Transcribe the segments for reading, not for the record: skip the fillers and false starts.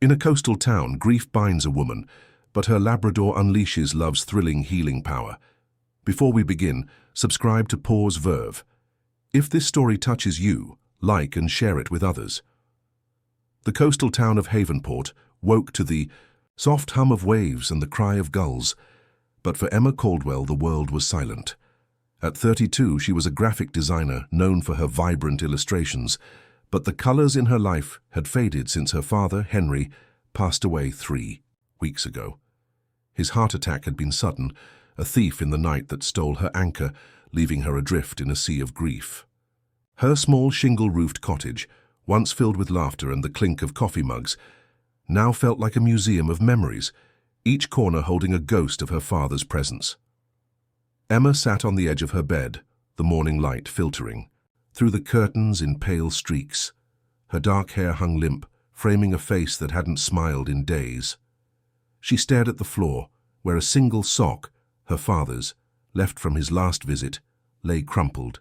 In a coastal town, grief binds a woman, but her Labrador unleashes love's thrilling healing power. Before we begin, subscribe to Pause Verve. If this story touches you, like and share it with others. The coastal town of Havenport woke to the soft hum of waves and the cry of gulls, but for Emma Caldwell the world was silent. At 32, she was a graphic designer known for her vibrant illustrations, but the colors in her life had faded since her father, Henry, passed away 3 weeks ago. His heart attack had been sudden, a thief in the night that stole her anchor, leaving her adrift in a sea of grief. Her small shingle-roofed cottage, once filled with laughter and the clink of coffee mugs, now felt like a museum of memories, each corner holding a ghost of her father's presence. Emma sat on the edge of her bed, the morning light filtering through the curtains in pale streaks. Her dark hair hung limp, framing a face that hadn't smiled in days. She stared at the floor, where a single sock, her father's, left from his last visit, lay crumpled.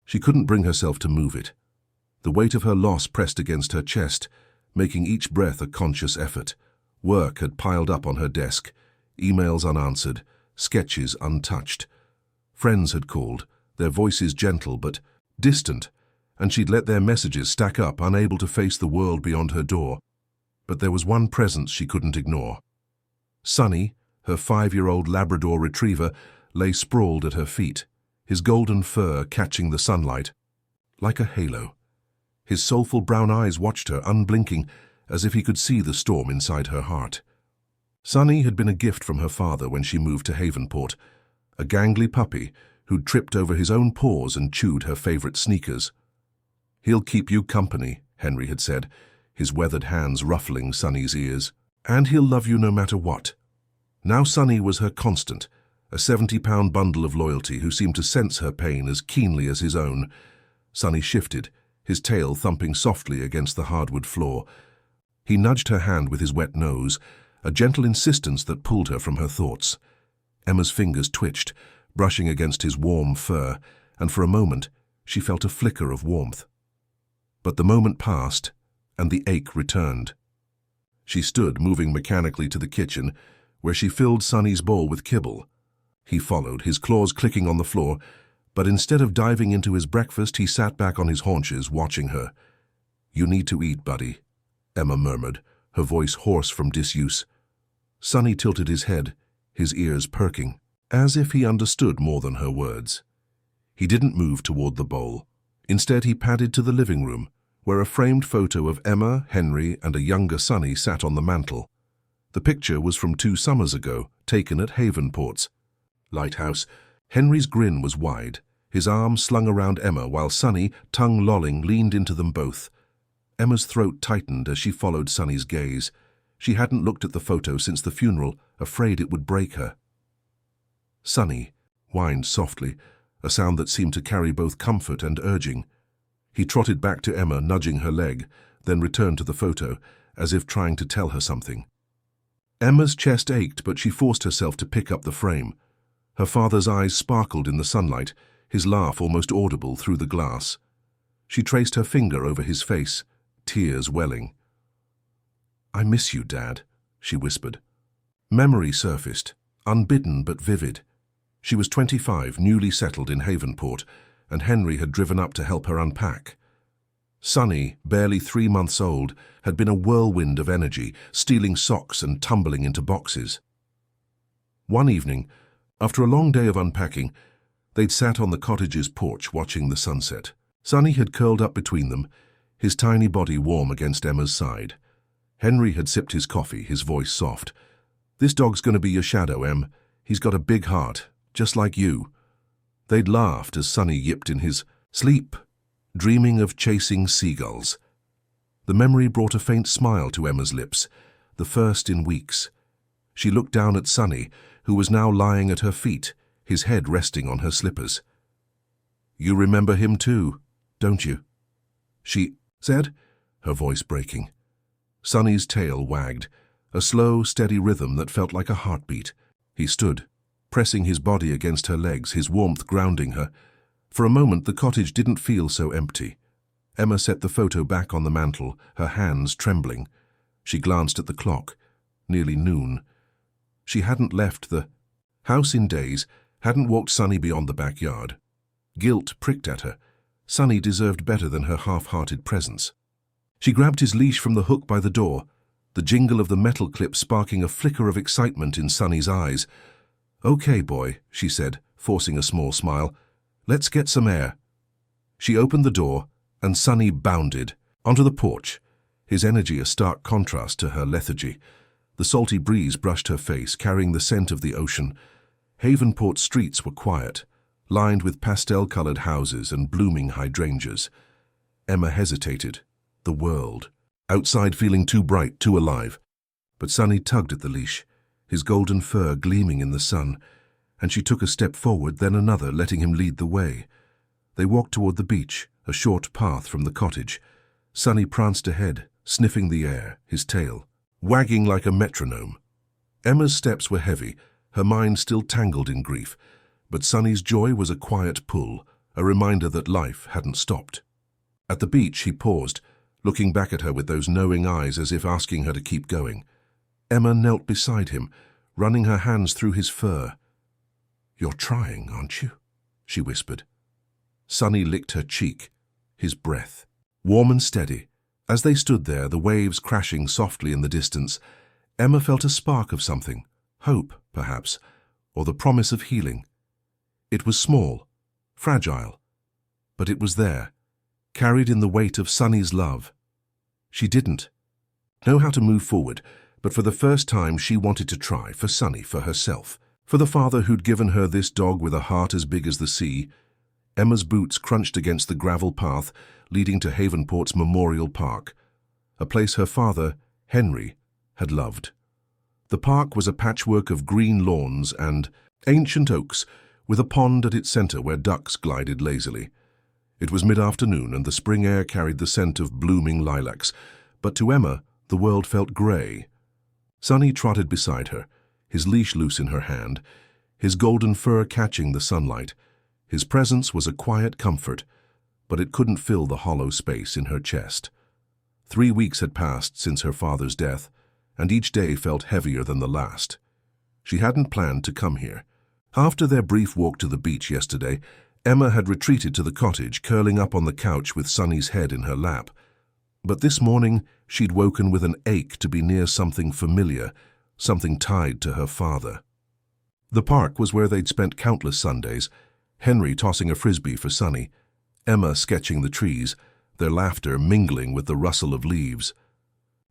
She couldn't bring herself to move it. The weight of her loss pressed against her chest, making each breath a conscious effort. Work had piled up on her desk, emails unanswered, sketches untouched. Friends had called, their voices gentle but distant, and she'd let their messages stack up, unable to face the world beyond her door. But there was one presence she couldn't ignore. Sonny, her 5-year-old Labrador retriever, lay sprawled at her feet, his golden fur catching the sunlight like a halo. His soulful brown eyes watched her, unblinking, as if he could see the storm inside her heart. Sonny had been a gift from her father when she moved to Havenport, a gangly puppy who'd tripped over his own paws and chewed her favorite sneakers. "He'll keep you company," Henry had said, his weathered hands ruffling Sonny's ears. "And he'll love you no matter what." Now Sonny was her constant, a 70-pound bundle of loyalty who seemed to sense her pain as keenly as his own. Sonny shifted, his tail thumping softly against the hardwood floor. He nudged her hand with his wet nose, a gentle insistence that pulled her from her thoughts. Emma's fingers twitched, brushing against his warm fur, and for a moment she felt a flicker of warmth. But the moment passed, and the ache returned. She stood, moving mechanically to the kitchen, where she filled Sonny's bowl with kibble. He followed, his claws clicking on the floor, but instead of diving into his breakfast, he sat back on his haunches, watching her. "You need to eat, buddy," Emma murmured, her voice hoarse from disuse. Sonny tilted his head, his ears perking, as if he understood more than her words. He didn't move toward the bowl. Instead, he padded to the living room, where a framed photo of Emma, Henry, and a younger Sonny sat on the mantel. The picture was from 2 summers ago, taken at Havenport's lighthouse. Henry's grin was wide, his arm slung around Emma, while Sonny, tongue lolling, leaned into them both. Emma's throat tightened as she followed Sonny's gaze. She hadn't looked at the photo since the funeral, afraid it would break her. Sonny whined softly, a sound that seemed to carry both comfort and urging. He trotted back to Emma, nudging her leg, then returned to the photo, as if trying to tell her something. Emma's chest ached, but she forced herself to pick up the frame. Her father's eyes sparkled in the sunlight, his laugh almost audible through the glass. She traced her finger over his face, tears welling. "I miss you, Dad," she whispered. Memory surfaced, unbidden but vivid. She was 25, newly settled in Havenport, and Henry had driven up to help her unpack. Sonny, barely 3 months old, had been a whirlwind of energy, stealing socks and tumbling into boxes. One evening, after a long day of unpacking, they'd sat on the cottage's porch watching the sunset. Sonny had curled up between them, his tiny body warm against Emma's side. Henry had sipped his coffee, his voice soft. "This dog's going to be your shadow, Em. He's got a big heart, just like you." They'd laughed as Sonny yipped in his sleep, dreaming of chasing seagulls. The memory brought a faint smile to Emma's lips, the first in weeks. She looked down at Sonny, who was now lying at her feet, his head resting on her slippers. "You remember him too, don't you?" she said, her voice breaking. Sonny's tail wagged, a slow, steady rhythm that felt like a heartbeat. He stood, pressing his body against her legs, his warmth grounding her. For a moment, the cottage didn't feel so empty. Emma set the photo back on the mantel, her hands trembling. She glanced at the clock. Nearly noon. She hadn't left the house in days, hadn't walked Sunny beyond the backyard. Guilt pricked at her. Sunny deserved better than her half-hearted presence. She grabbed his leash from the hook by the door, the jingle of the metal clip sparking a flicker of excitement in Sunny's eyes. "Okay, boy," she said, forcing a small smile. "Let's get some air." She opened the door, and Sunny bounded onto the porch, his energy a stark contrast to her lethargy. The salty breeze brushed her face, carrying the scent of the ocean. Havenport's streets were quiet, lined with pastel-colored houses and blooming hydrangeas. Emma hesitated. The world. Outside feeling too bright, too alive. But Sunny tugged at the leash, his golden fur gleaming in the sun, and she took a step forward, then another, letting him lead the way. They walked toward the beach, a short path from the cottage. Sunny pranced ahead, sniffing the air, his tail wagging like a metronome. Emma's steps were heavy, her mind still tangled in grief, but Sunny's joy was a quiet pull, a reminder that life hadn't stopped. At the beach he paused, looking back at her with those knowing eyes as if asking her to keep going. Emma knelt beside him, running her hands through his fur. "You're trying, aren't you?" she whispered. Sunny licked her cheek, his breath, warm and steady. As they stood there, the waves crashing softly in the distance, Emma felt a spark of something, hope, perhaps, or the promise of healing. It was small, fragile, but it was there, carried in the weight of Sunny's love. She didn't know how to move forward, but for the first time she wanted to try, for Sunny, for herself, for the father who'd given her this dog with a heart as big as the sea. Emma's boots crunched against the gravel path leading to Havenport's Memorial Park, a place her father, Henry, had loved. The park was a patchwork of green lawns and ancient oaks, with a pond at its center where ducks glided lazily. It was mid-afternoon, and the spring air carried the scent of blooming lilacs, but to Emma the world felt grey. Sunny trotted beside her, his leash loose in her hand, his golden fur catching the sunlight. His presence was a quiet comfort, but it couldn't fill the hollow space in her chest. 3 weeks had passed since her father's death, and each day felt heavier than the last. She hadn't planned to come here. After their brief walk to the beach yesterday, Emma had retreated to the cottage, curling up on the couch with Sunny's head in her lap. But this morning she'd woken with an ache to be near something familiar, something tied to her father. The park was where they'd spent countless Sundays, Henry tossing a frisbee for Sunny, Emma sketching the trees, their laughter mingling with the rustle of leaves.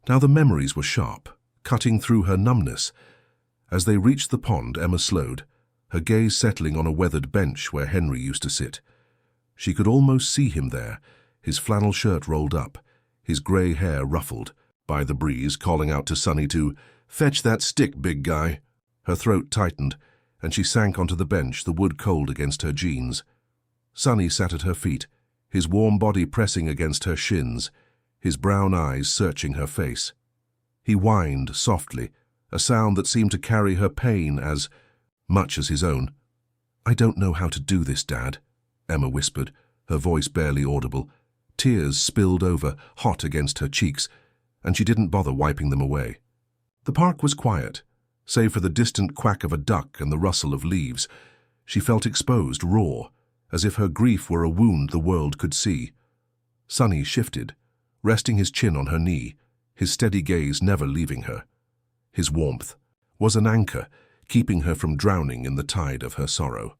Now the memories were sharp, cutting through her numbness. As they reached the pond, Emma slowed, her gaze settling on a weathered bench where Henry used to sit. She could almost see him there, his flannel shirt rolled up, his grey hair ruffled by the breeze, calling out to Sunny to "Fetch that stick, big guy." Her throat tightened, and she sank onto the bench, the wood cold against her jeans. Sunny sat at her feet, his warm body pressing against her shins, his brown eyes searching her face. He whined softly, a sound that seemed to carry her pain as much as his own. "I don't know how to do this, Dad," Emma whispered, her voice barely audible. Tears spilled over, hot against her cheeks, and she didn't bother wiping them away. The park was quiet, save for the distant quack of a duck and the rustle of leaves. She felt exposed, raw, as if her grief were a wound the world could see. Sunny shifted, resting his chin on her knee, his steady gaze never leaving her. His warmth was an anchor, keeping her from drowning in the tide of her sorrow.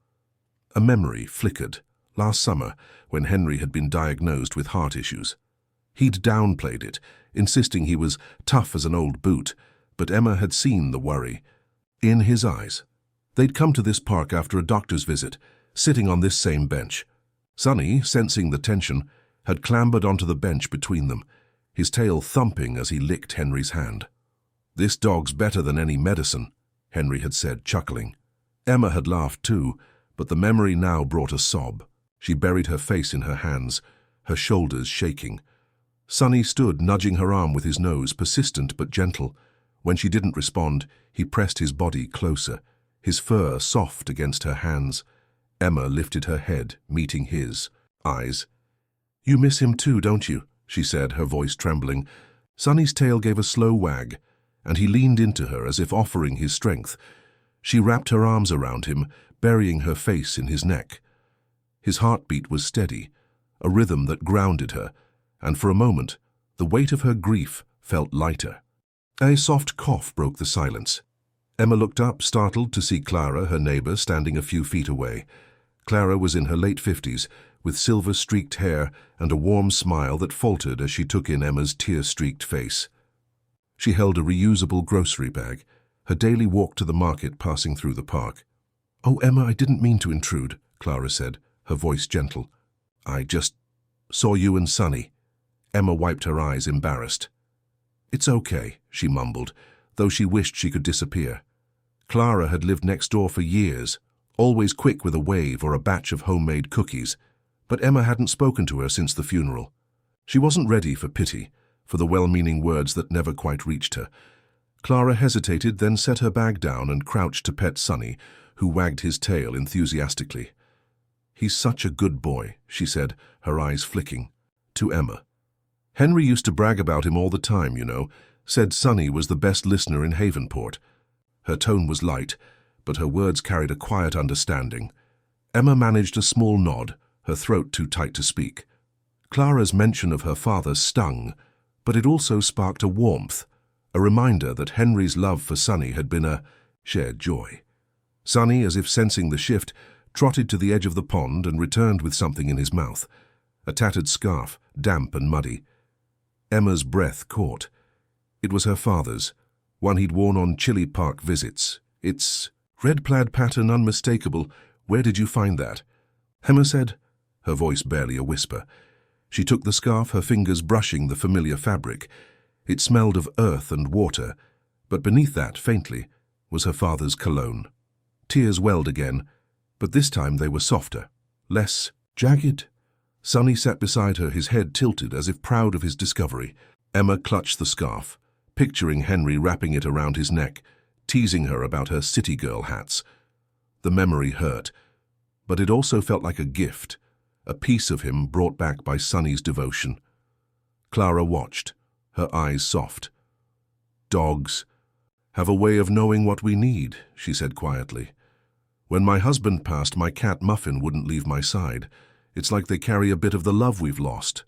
A memory flickered, last summer, when Henry had been diagnosed with heart issues. He'd downplayed it, insisting he was tough as an old boot, but Emma had seen the worry in his eyes. They'd come to this park after a doctor's visit, sitting on this same bench. Sunny, sensing the tension, had clambered onto the bench between them, his tail thumping as he licked Henry's hand. "This dog's better than any medicine," Henry had said, chuckling. Emma had laughed too, but the memory now brought a sob. She buried her face in her hands, her shoulders shaking. Sunny stood, nudging her arm with his nose, persistent but gentle. When she didn't respond, he pressed his body closer, his fur soft against her hands. Emma lifted her head, meeting his eyes. "You miss him too, don't you?" she said, her voice trembling. Sonny's tail gave a slow wag, and he leaned into her as if offering his strength. She wrapped her arms around him, burying her face in his neck. His heartbeat was steady, a rhythm that grounded her, and for a moment, the weight of her grief felt lighter. A soft cough broke the silence. Emma looked up, startled to see Clara, her neighbor, standing a few feet away. Clara was in her late 50s, with silver-streaked hair and a warm smile that faltered as she took in Emma's tear-streaked face. She held a reusable grocery bag, her daily walk to the market passing through the park. "Oh, Emma, I didn't mean to intrude," Clara said, her voice gentle. "I just saw you and Sonny." Emma wiped her eyes, embarrassed. "It's okay," she mumbled, though she wished she could disappear. Clara had lived next door for years, always quick with a wave or a batch of homemade cookies, but Emma hadn't spoken to her since the funeral. She wasn't ready for pity, for the well-meaning words that never quite reached her. Clara hesitated, then set her bag down and crouched to pet Sonny, who wagged his tail enthusiastically. "He's such a good boy," she said, her eyes flicking. To Emma. "Henry used to brag about him all the time, you know, said Sonny was the best listener in Havenport." Her tone was light, but her words carried a quiet understanding. Emma managed a small nod, her throat too tight to speak. Clara's mention of her father stung, but it also sparked a warmth, a reminder that Henry's love for Sonny had been a shared joy. Sonny, as if sensing the shift, trotted to the edge of the pond and returned with something in his mouth. A tattered scarf, damp and muddy. Emma's breath caught. It was her father's, one he'd worn on Chili Park visits. "It's red plaid pattern unmistakable. Where did you find that?" Emma said, her voice barely a whisper. She took the scarf, her fingers brushing the familiar fabric. It smelled of earth and water, but beneath that, faintly, was her father's cologne. Tears welled again, but this time they were softer, less jagged. Sonny sat beside her, his head tilted as if proud of his discovery. Emma clutched the scarf, picturing Henry wrapping it around his neck, teasing her about her city girl hats. The memory hurt, but it also felt like a gift, a piece of him brought back by Sonny's devotion. Clara watched, her eyes soft. "Dogs have a way of knowing what we need," she said quietly. "When my husband passed, my cat Muffin wouldn't leave my side. It's like they carry a bit of the love we've lost."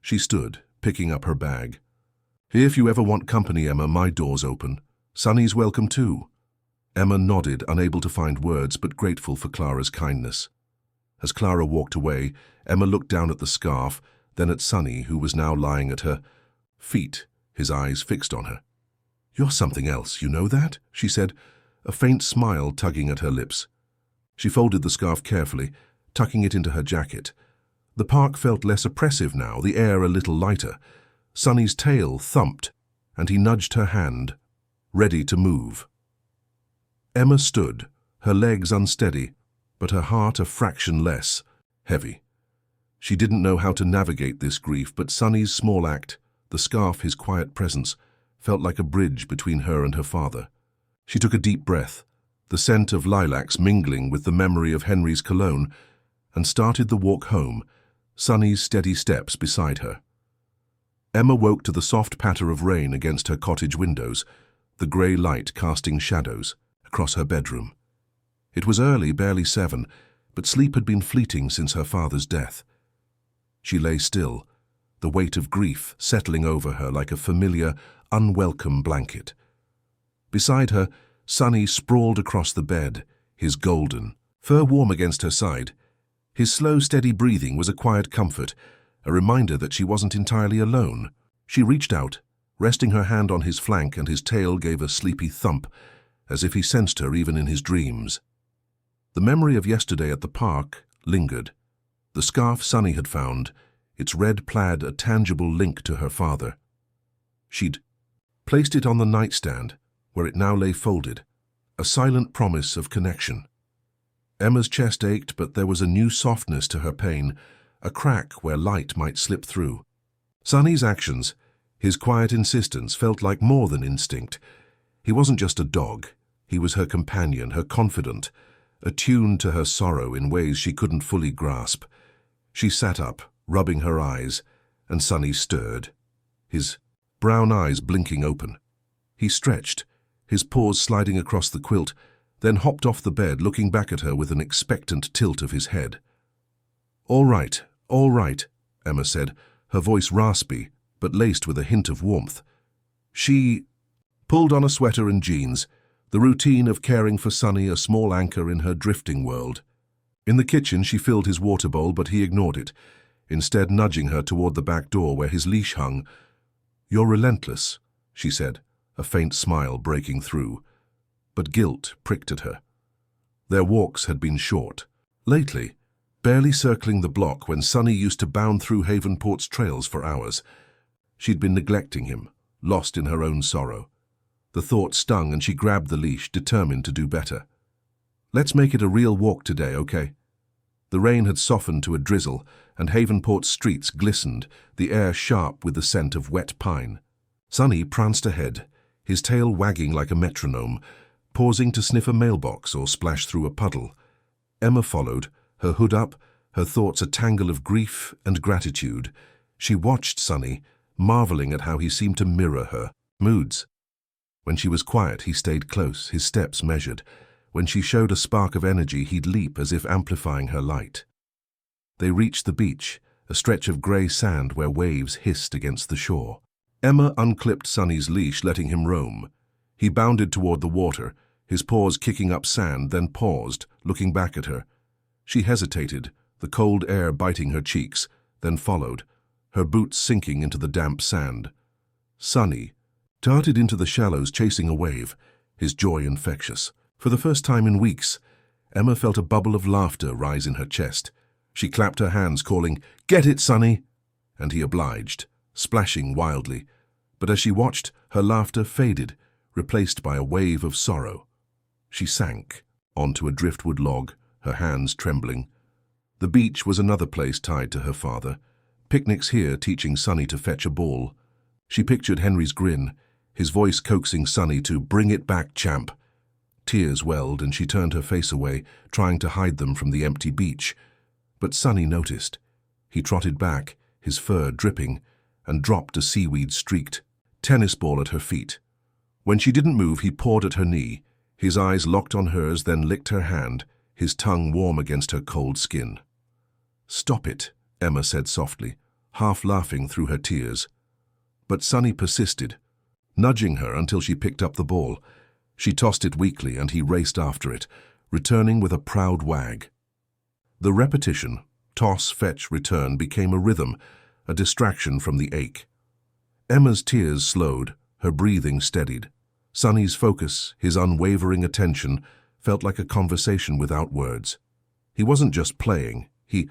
She stood, picking up her bag. "If you ever want company, Emma, my door's open. Sonny's welcome too." Emma nodded, unable to find words but grateful for Clara's kindness. As Clara walked away, Emma looked down at the scarf, then at Sonny, who was now lying at her feet, his eyes fixed on her. "You're something else, you know that?" she said, a faint smile tugging at her lips. She folded the scarf carefully, tucking it into her jacket. The park felt less oppressive now, the air a little lighter. Sonny's tail thumped, and he nudged her hand, ready to move. Emma stood, her legs unsteady, but her heart a fraction less, heavy. She didn't know how to navigate this grief, but Sonny's small act, the scarf, his quiet presence, felt like a bridge between her and her father. She took a deep breath, the scent of lilacs mingling with the memory of Henry's cologne, and started the walk home, Sonny's steady steps beside her. Emma woke to the soft patter of rain against her cottage windows, the grey light casting shadows across her bedroom. It was early, barely 7, but sleep had been fleeting since her father's death. She lay still, the weight of grief settling over her like a familiar, unwelcome blanket. Beside her, Sonny sprawled across the bed, his golden fur warm against her side. His slow, steady breathing was a quiet comfort, a reminder that she wasn't entirely alone. She reached out, resting her hand on his flank, and his tail gave a sleepy thump, as if he sensed her even in his dreams. The memory of yesterday at the park lingered. The scarf Sonny had found, its red plaid a tangible link to her father. She'd placed it on the nightstand, where it now lay folded, a silent promise of connection. Emma's chest ached, but there was a new softness to her pain, a crack where light might slip through. Sonny's actions, his quiet insistence, felt like more than instinct. He wasn't just a dog. He was her companion, her confidant, attuned to her sorrow in ways she couldn't fully grasp. She sat up, rubbing her eyes, and Sonny stirred. His brown eyes blinking open. He stretched, his paws sliding across the quilt, then hopped off the bed, looking back at her with an expectant tilt of his head. All right, Emma said, her voice raspy, but laced with a hint of warmth. She pulled on a sweater and jeans, the routine of caring for Sonny a small anchor in her drifting world. In the kitchen, she filled his water bowl, but he ignored it, instead nudging her toward the back door where his leash hung. "You're relentless," she said, a faint smile breaking through. But guilt pricked at her. Their walks had been short. Lately, barely circling the block when Sonny used to bound through Havenport's trails for hours. She'd been neglecting him, lost in her own sorrow. The thought stung and she grabbed the leash, determined to do better. "Let's make it a real walk today, okay?" The rain had softened to a drizzle, and Havenport's streets glistened, the air sharp with the scent of wet pine. Sonny pranced ahead, his tail wagging like a metronome, pausing to sniff a mailbox or splash through a puddle. Emma followed, her hood up, her thoughts a tangle of grief and gratitude. She watched Sonny, marveling at how he seemed to mirror her moods. When she was quiet, he stayed close, his steps measured. When she showed a spark of energy, he'd leap as if amplifying her light. They reached the beach, a stretch of grey sand where waves hissed against the shore. Emma unclipped Sonny's leash, letting him roam. He bounded toward the water, his paws kicking up sand, then paused, looking back at her. She hesitated, the cold air biting her cheeks, then followed, her boots sinking into the damp sand. Sonny darted into the shallows, chasing a wave, his joy infectious. For the first time in weeks, Emma felt a bubble of laughter rise in her chest. She clapped her hands, calling, "Get it, Sonny!" And he obliged, splashing wildly. But as she watched, her laughter faded, replaced by a wave of sorrow. She sank onto a driftwood log, her hands trembling. The beach was another place tied to her father. Picnics here teaching Sonny to fetch a ball. She pictured Henry's grin, his voice coaxing Sonny to "Bring it back, champ." Tears welled and she turned her face away, trying to hide them from the empty beach. But Sonny noticed. He trotted back, his fur dripping, and dropped a seaweed-streaked tennis ball at her feet. When she didn't move, he pawed at her knee, his eyes locked on hers, then licked her hand, his tongue warm against her cold skin. "Stop it," Emma said softly, half laughing through her tears. But Sonny persisted, nudging her until she picked up the ball. She tossed it weakly and he raced after it, returning with a proud wag. The repetition, toss, fetch, return, became a rhythm, a distraction from the ache. Emma's tears slowed, her breathing steadied. Sonny's focus, his unwavering attention, felt like a conversation without words. He wasn't just playing, he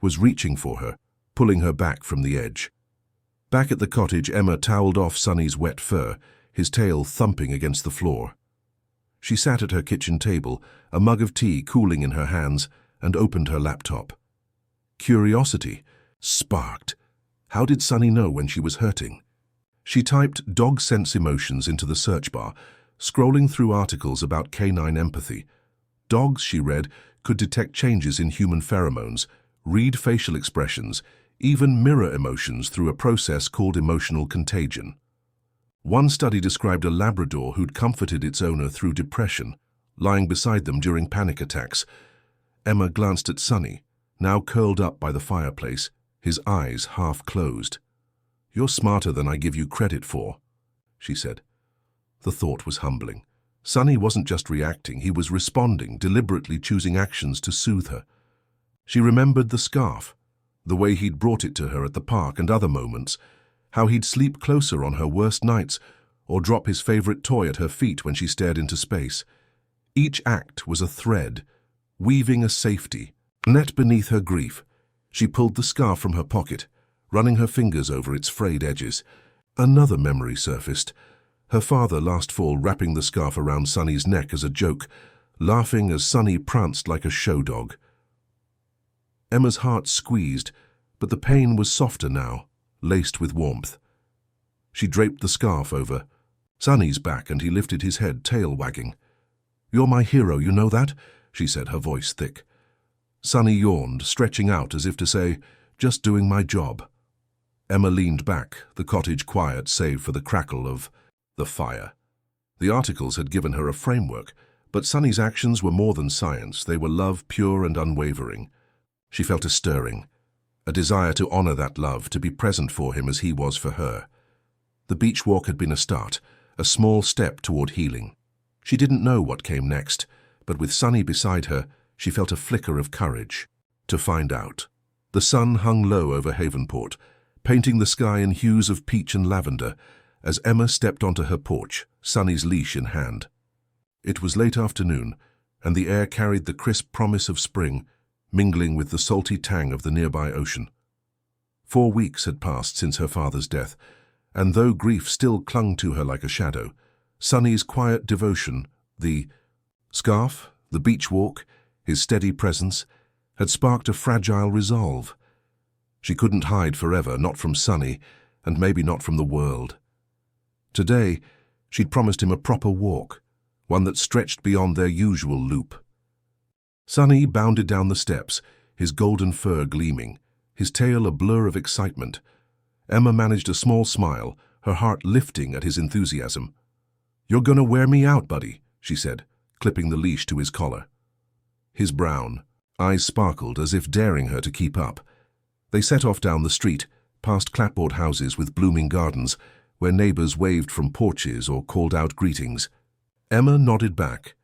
was reaching for her, pulling her back from the edge. Back at the cottage, Emma toweled off Sonny's wet fur, his tail thumping against the floor. She sat at her kitchen table, a mug of tea cooling in her hands, and opened her laptop. Curiosity sparked. How did Sonny know when she was hurting? She typed dog sense emotions into the search bar, scrolling through articles about canine empathy. Dogs, she read, could detect changes in human pheromones, read facial expressions, even mirror emotions through a process called emotional contagion. One study described a Labrador who'd comforted its owner through depression, lying beside them during panic attacks. Emma glanced at Sonny, now curled up by the fireplace, his eyes half closed. "You're smarter than I give you credit for," she said. The thought was humbling. Sonny wasn't just reacting, he was responding, deliberately choosing actions to soothe her. She remembered the scarf, the way he'd brought it to her at the park and other moments, how he'd sleep closer on her worst nights or drop his favorite toy at her feet when she stared into space. Each act was a thread, weaving a safety net beneath her grief. She pulled the scarf from her pocket, running her fingers over its frayed edges. Another memory surfaced. Her father last fall wrapping the scarf around Sonny's neck as a joke, laughing as Sonny pranced like a show dog. Emma's heart squeezed, but the pain was softer now, laced with warmth. She draped the scarf over Sonny's back and he lifted his head, tail wagging. "You're my hero, you know that?" she said, her voice thick. Sonny yawned, stretching out as if to say, "Just doing my job." Emma leaned back, the cottage quiet save for the crackle of the fire. The articles had given her a framework, but Sunny's actions were more than science. They were love pure and unwavering. She felt a stirring, a desire to honor that love, to be present for him as he was for her. The beach walk had been a start, a small step toward healing. She didn't know what came next, but with Sunny beside her, she felt a flicker of courage to find out. The sun hung low over Havenport, painting the sky in hues of peach and lavender, as Emma stepped onto her porch, Sunny's leash in hand. It was late afternoon, and the air carried the crisp promise of spring, mingling with the salty tang of the nearby ocean. 4 weeks had passed since her father's death, and though grief still clung to her like a shadow, Sunny's quiet devotion, the scarf, the beach walk, his steady presence, had sparked a fragile resolve. She couldn't hide forever, not from Sunny, and maybe not from the world. Today, she'd promised him a proper walk, one that stretched beyond their usual loop. Sunny bounded down the steps, his golden fur gleaming, his tail a blur of excitement. Emma managed a small smile, her heart lifting at his enthusiasm. "You're gonna wear me out, buddy," she said, clipping the leash to his collar. His brown eyes sparkled as if daring her to keep up. They set off down the street, past clapboard houses with blooming gardens, where neighbors waved from porches or called out greetings. Emma nodded back,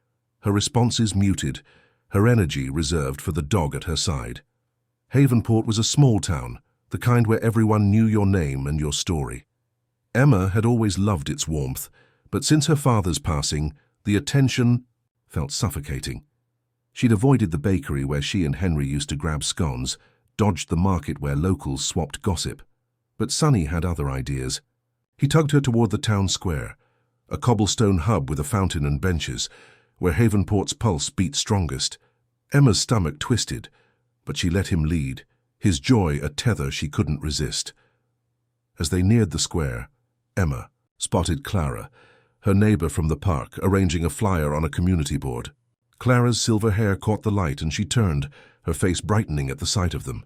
her responses muted, her energy reserved for the dog at her side. Havenport was a small town, the kind where everyone knew your name and your story. Emma had always loved its warmth, but since her father's passing, the attention felt suffocating. She'd avoided the bakery where she and Henry used to grab scones, dodged the market where locals swapped gossip. But Sunny had other ideas. He tugged her toward the town square, a cobblestone hub with a fountain and benches, where Havenport's pulse beat strongest. Emma's stomach twisted, but she let him lead, his joy a tether she couldn't resist. As they neared the square, Emma spotted Clara, her neighbor from the park, arranging a flyer on a community board. Clara's silver hair caught the light and she turned, her face brightening at the sight of them.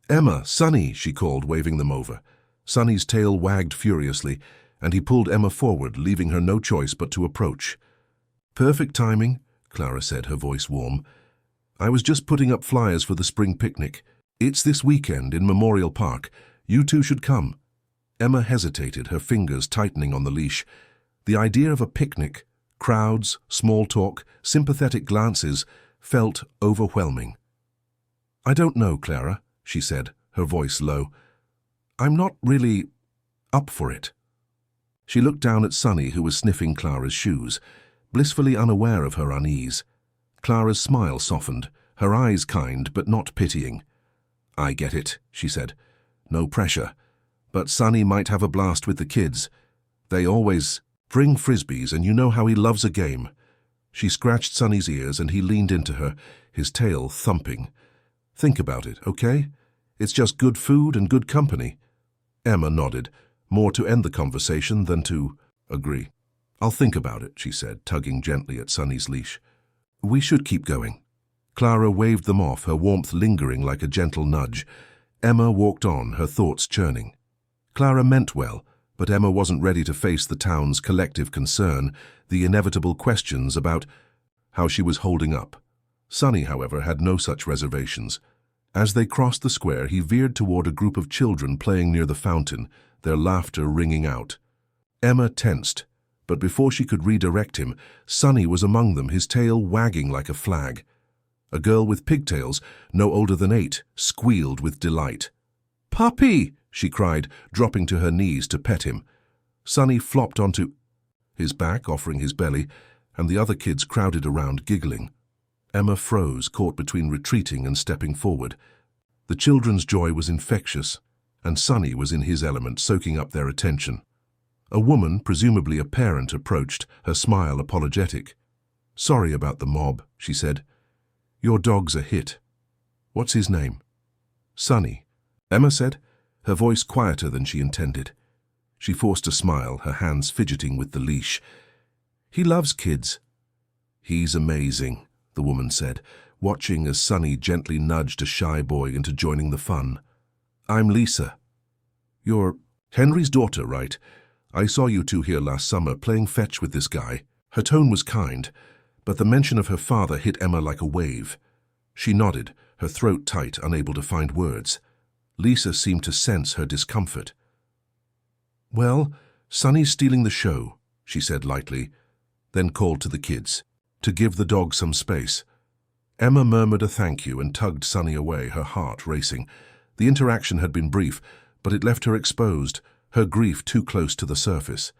"Emma, Sunny," she called, waving them over. Sunny's tail wagged furiously, and he pulled Emma forward, leaving her no choice but to approach. "Perfect timing," Clara said, her voice warm. "I was just putting up flyers for the spring picnic. It's this weekend in Memorial Park. You two should come." Emma hesitated, her fingers tightening on the leash. The idea of a picnic, crowds, small talk, sympathetic glances, felt overwhelming. "I don't know, Clara," she said, her voice low. "I'm not really up for it." She looked down at Sunny, who was sniffing Clara's shoes, blissfully unaware of her unease. Clara's smile softened, her eyes kind but not pitying. "I get it," she said. "No pressure. But Sunny might have a blast with the kids. They always bring frisbees, and you know how he loves a game." She scratched Sunny's ears and he leaned into her, his tail thumping. "Think about it, okay? It's just good food and good company." Emma nodded, more to end the conversation than to agree. "I'll think about it," she said, tugging gently at Sunny's leash. "We should keep going." Clara waved them off, her warmth lingering like a gentle nudge. Emma walked on, her thoughts churning. Clara meant well, but Emma wasn't ready to face the town's collective concern, the inevitable questions about how she was holding up. Sunny, however, had no such reservations. As they crossed the square, he veered toward a group of children playing near the fountain, their laughter ringing out. Emma tensed, but before she could redirect him, Sunny was among them, his tail wagging like a flag. A girl with pigtails, no older than 8, squealed with delight. "Puppy!" she cried, dropping to her knees to pet him. Sunny flopped onto his back, offering his belly, and the other kids crowded around, giggling. Emma froze, caught between retreating and stepping forward. The children's joy was infectious, and Sunny was in his element, soaking up their attention. A woman, presumably a parent, approached, her smile apologetic. "Sorry about the mob," she said. "Your dog's a hit." "What's his name?" "Sunny," Emma said, her voice quieter than she intended. She forced a smile, her hands fidgeting with the leash. "He loves kids." "He's amazing," the woman said, watching as Sunny gently nudged a shy boy into joining the fun. "I'm Lisa." You're Henry's daughter, right? I saw you two here last summer playing fetch with this guy. Her tone was kind, but the mention of her father hit Emma like a wave. She nodded, her throat tight, unable to find words. Lisa seemed to sense her discomfort. "Well, Sonny's stealing the show," she said lightly, then called to the kids to give the dog some space. Emma murmured a thank you and tugged Sonny away, her heart racing. The interaction had been brief, but it left her exposed, her grief too close to the surface.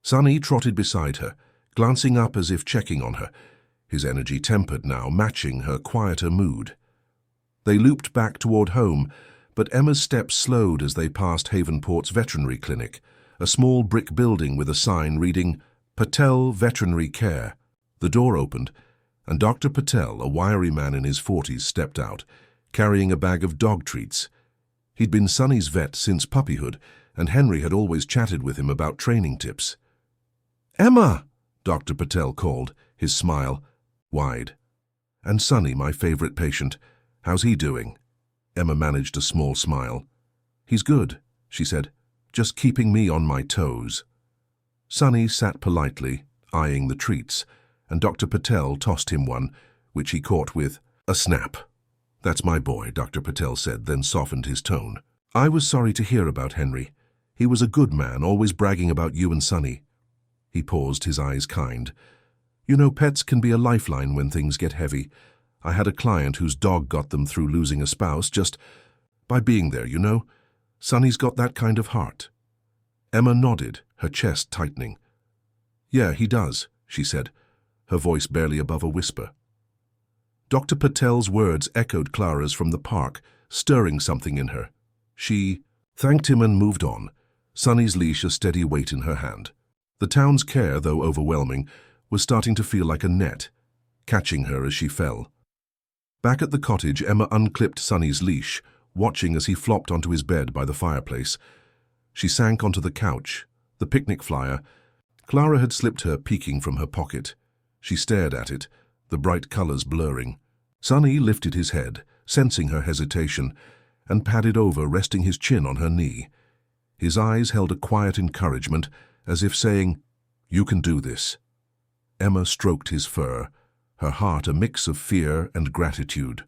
Sonny trotted beside her, glancing up as if checking on her, his energy tempered now, matching her quieter mood. They looped back toward home, but Emma's steps slowed as they passed Havenport's veterinary clinic, a small brick building with a sign reading, "Patel Veterinary Care." The door opened, and Dr. Patel, a wiry man in his 40s, stepped out, carrying a bag of dog treats. He'd been Sonny's vet since puppyhood, and Henry had always chatted with him about training tips. "Emma!" Dr. Patel called, his smile wide. "And Sonny, my favorite patient. How's he doing?" Emma managed a small smile. "He's good," she said, "just keeping me on my toes." Sonny sat politely, eyeing the treats, and Dr. Patel tossed him one, which he caught with a snap. "That's my boy," Dr. Patel said, then softened his tone. "I was sorry to hear about Henry. He was a good man, always bragging about you and Sonny." He paused, his eyes kind. "You know, pets can be a lifeline when things get heavy. I had a client whose dog got them through losing a spouse just by being there, you know. Sonny's got that kind of heart." Emma nodded, her chest tightening. "Yeah, he does," she said, her voice barely above a whisper. Dr. Patel's words echoed Clara's from the park, stirring something in her. She thanked him and moved on, Sonny's leash a steady weight in her hand. The town's care, though overwhelming, was starting to feel like a net, catching her as she fell. Back at the cottage, Emma unclipped Sonny's leash, watching as he flopped onto his bed by the fireplace. She sank onto the couch, the picnic flyer. Clara had slipped her, peeking from her pocket. She stared at it, the bright colors blurring. Sonny lifted his head, sensing her hesitation, and padded over, resting his chin on her knee. His eyes held a quiet encouragement, as if saying, "You can do this." Emma stroked his fur, her heart a mix of fear and gratitude.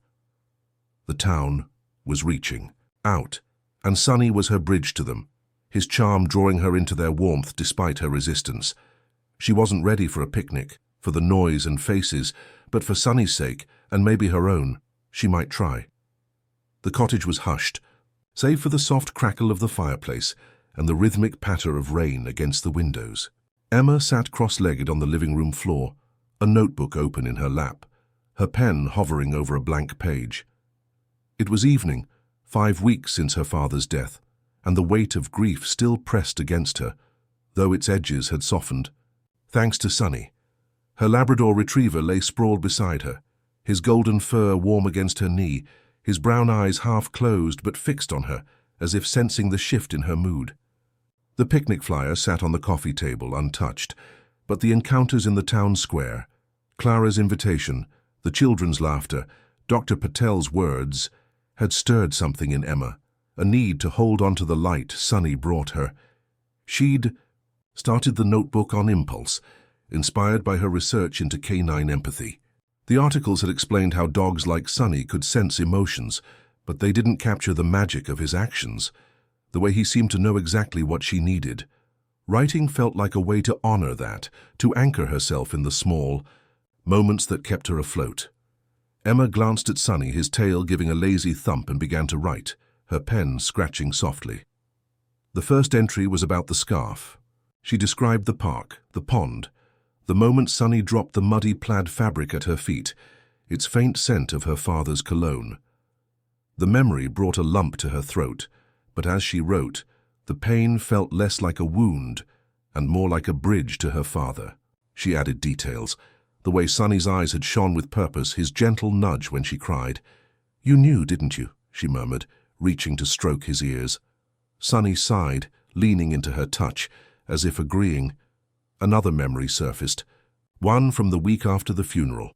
The town was reaching out, and Sonny was her bridge to them, his charm drawing her into their warmth despite her resistance. She wasn't ready for a picnic, for the noise and faces, but for Sonny's sake, and maybe her own, she might try. The cottage was hushed, save for the soft crackle of the fireplace and the rhythmic patter of rain against the windows. Emma sat cross-legged on the living room floor, a notebook open in her lap, her pen hovering over a blank page. It was evening, 5 weeks since her father's death, and the weight of grief still pressed against her, though its edges had softened. Thanks to Sonny. Her Labrador retriever lay sprawled beside her, his golden fur warm against her knee, his brown eyes half closed but fixed on her, as if sensing the shift in her mood. The picnic flyer sat on the coffee table, untouched, but the encounters in the town square, Clara's invitation, the children's laughter, Dr. Patel's words, had stirred something in Emma, a need to hold on to the light Sonny brought her. She'd started the notebook on impulse, inspired by her research into canine empathy. The articles had explained how dogs like Sonny could sense emotions, but they didn't capture the magic of his actions, the way he seemed to know exactly what she needed. Writing felt like a way to honor that, to anchor herself in the small moments that kept her afloat. Emma glanced at Sonny, his tail giving a lazy thump, and began to write, her pen scratching softly. The first entry was about the scarf. She described the park, the pond, the moment Sonny dropped the muddy plaid fabric at her feet, its faint scent of her father's cologne. The memory brought a lump to her throat, but as she wrote, the pain felt less like a wound and more like a bridge to her father. She added details, the way Sonny's eyes had shone with purpose, his gentle nudge when she cried. "You knew, didn't you?" she murmured, reaching to stroke his ears. Sonny sighed, leaning into her touch, as if agreeing. Another memory surfaced, one from the week after the funeral.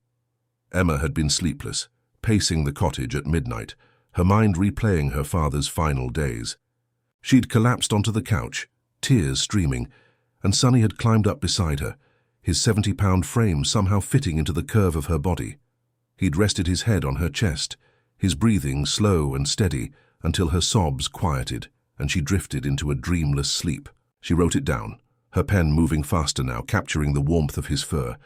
Emma had been sleepless, pacing the cottage at midnight, her mind replaying her father's final days. She'd collapsed onto the couch, tears streaming, and Sonny had climbed up beside her, his 70-pound frame somehow fitting into the curve of her body. He'd rested his head on her chest, his breathing slow and steady until her sobs quieted and she drifted into a dreamless sleep. She wrote it down, her pen moving faster now, capturing the warmth of his fur,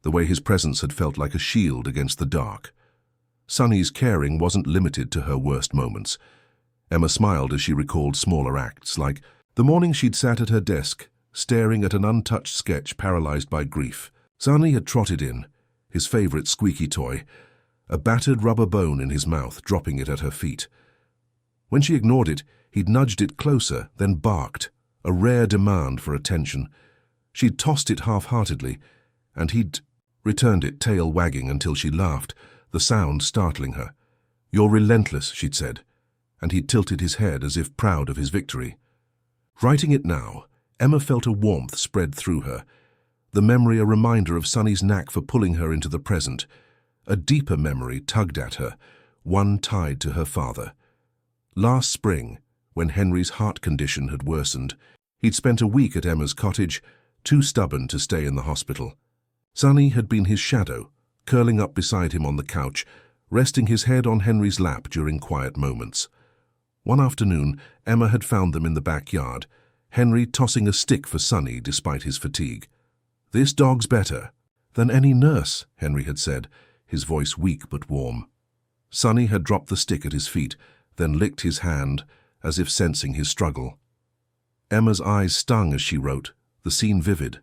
the way his presence had felt like a shield against the dark. Sonny's caring wasn't limited to her worst moments. Emma smiled as she recalled smaller acts, like the morning she'd sat at her desk, staring at an untouched sketch paralyzed by grief. Sonny had trotted in, his favorite squeaky toy, a battered rubber bone in his mouth, dropping it at her feet. When she ignored it, he'd nudged it closer, then barked, a rare demand for attention. She'd tossed it half-heartedly, and he'd returned it, tail wagging, until she laughed, the sound startling her. "You're relentless," she'd said, and he'd tilted his head as if proud of his victory. Writing it now, Emma felt a warmth spread through her, the memory a reminder of Sonny's knack for pulling her into the present. A deeper memory tugged at her, one tied to her father. Last spring, when Henry's heart condition had worsened, he'd spent a week at Emma's cottage, too stubborn to stay in the hospital. Sonny had been his shadow, curling up beside him on the couch, resting his head on Henry's lap during quiet moments. One afternoon, Emma had found them in the backyard, Henry tossing a stick for Sonny despite his fatigue. "This dog's better than any nurse," Henry had said, his voice weak but warm. Sonny had dropped the stick at his feet, then licked his hand, as if sensing his struggle. Emma's eyes stung as she wrote, the scene vivid.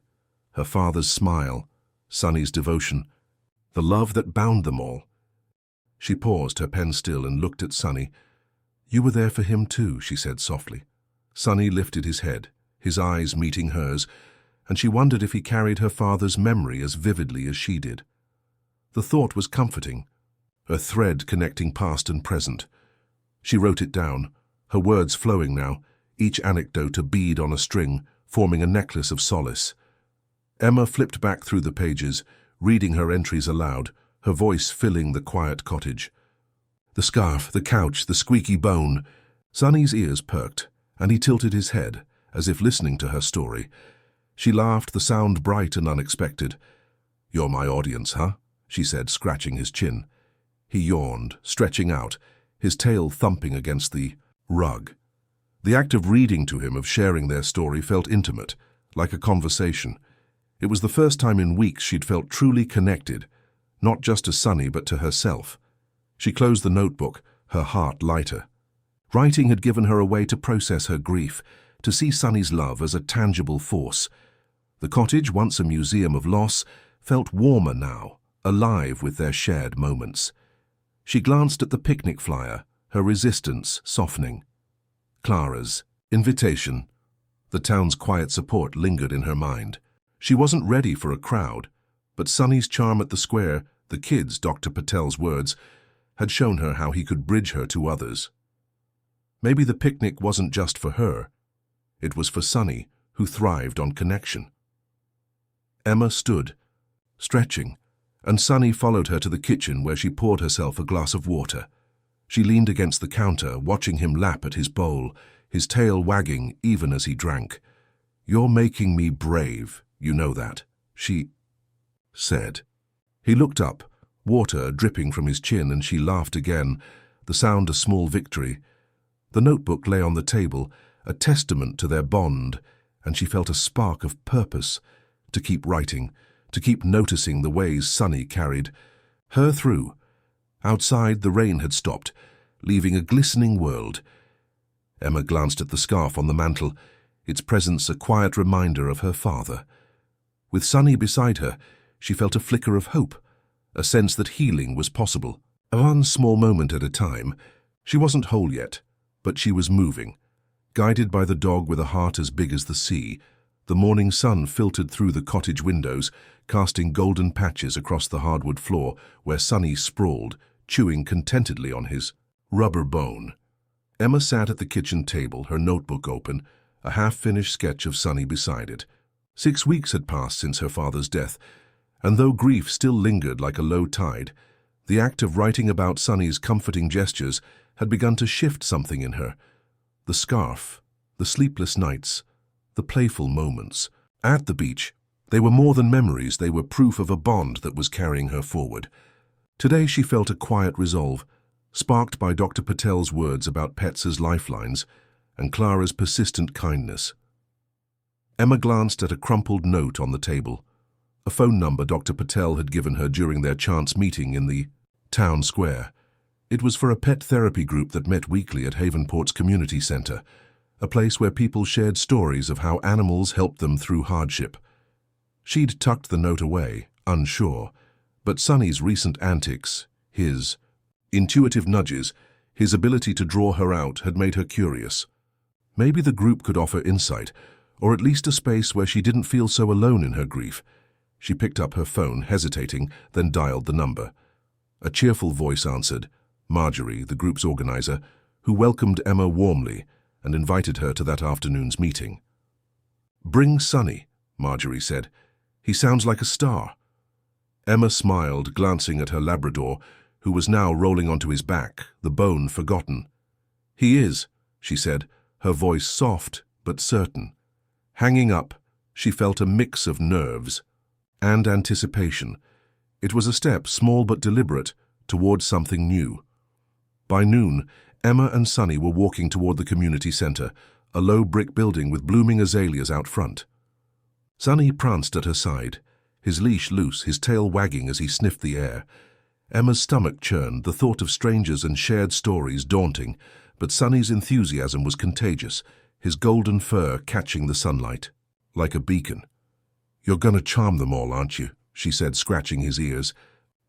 Her father's smile, Sonny's devotion, the love that bound them all. She paused, her pen still, and looked at Sonny. "You were there for him too," she said softly. Sonny lifted his head, his eyes meeting hers, and she wondered if he carried her father's memory as vividly as she did. The thought was comforting, a thread connecting past and present. She wrote it down, her words flowing now, each anecdote a bead on a string, forming a necklace of solace. Emma flipped back through the pages, reading her entries aloud, her voice filling the quiet cottage. The scarf, the couch, the squeaky bone. Sonny's ears perked, and he tilted his head, as if listening to her story. She laughed, the sound bright and unexpected. "You're my audience, huh?" she said, scratching his chin. He yawned, stretching out, his tail thumping against the rug. The act of reading to him, of sharing their story, felt intimate, like a conversation. It was the first time in weeks she'd felt truly connected, not just to Sonny but to herself. She closed the notebook, her heart lighter. Writing had given her a way to process her grief, to see Sonny's love as a tangible force. The cottage, once a museum of loss, felt warmer now, alive with their shared moments. She glanced at the picnic flyer, her resistance softening. Clara's invitation. The town's quiet support lingered in her mind. She wasn't ready for a crowd, but Sonny's charm at the square, the kids, Dr. Patel's words, had shown her how he could bridge her to others. Maybe the picnic wasn't just for her. It was for Sonny, who thrived on connection. Emma stood, stretching, and Sonny followed her to the kitchen where she poured herself a glass of water. She leaned against the counter, watching him lap at his bowl, his tail wagging even as he drank. "You're making me brave, you know that," she said. He looked up, water dripping from his chin, and she laughed again, the sound a small victory. The notebook lay on the table, a testament to their bond, and she felt a spark of purpose to keep writing, to keep noticing the ways Sonny carried her through. Outside, the rain had stopped, leaving a glistening world. Emma glanced at the scarf on the mantel, its presence a quiet reminder of her father. With Sonny beside her, she felt a flicker of hope, a sense that healing was possible. One small moment at a time. She wasn't whole yet, but she was moving. Guided by the dog with a heart as big as the sea, the morning sun filtered through the cottage windows, casting golden patches across the hardwood floor where Sonny sprawled, chewing contentedly on his rubber bone. Emma sat at the kitchen table, her notebook open, a half-finished sketch of Sonny beside it. 6 weeks had passed since her father's death, and though grief still lingered like a low tide, the act of writing about Sonny's comforting gestures had begun to shift something in her. The scarf, the sleepless nights, the playful moments. At the beach, they were more than memories, they were proof of a bond that was carrying her forward. Today she felt a quiet resolve, sparked by Dr. Patel's words about pets as lifelines and Clara's persistent kindness. Emma glanced at a crumpled note on the table, a phone number Dr. Patel had given her during their chance meeting in the town square. It was for a pet therapy group that met weekly at Havenport's community center, a place where people shared stories of how animals helped them through hardship. She'd tucked the note away, unsure, but Sonny's recent antics, his intuitive nudges, his ability to draw her out had made her curious. Maybe the group could offer insight, or at least a space where she didn't feel so alone in her grief. She picked up her phone, hesitating, then dialed the number. A cheerful voice answered, Marjorie, the group's organizer, who welcomed Emma warmly and invited her to that afternoon's meeting. "Bring Sonny," Marjorie said. "He sounds like a star." Emma smiled, glancing at her Labrador, who was now rolling onto his back, the bone forgotten. "He is," she said, her voice soft but certain. Hanging up, she felt a mix of nerves and anticipation. It was a step, small but deliberate, toward something new. By noon, Emma and Sonny were walking toward the community center, a low brick building with blooming azaleas out front. Sonny pranced at her side, his leash loose, his tail wagging as he sniffed the air. Emma's stomach churned, the thought of strangers and shared stories daunting, but Sonny's enthusiasm was contagious, his golden fur catching the sunlight like a beacon. "You're gonna charm them all, aren't you?" she said, scratching his ears.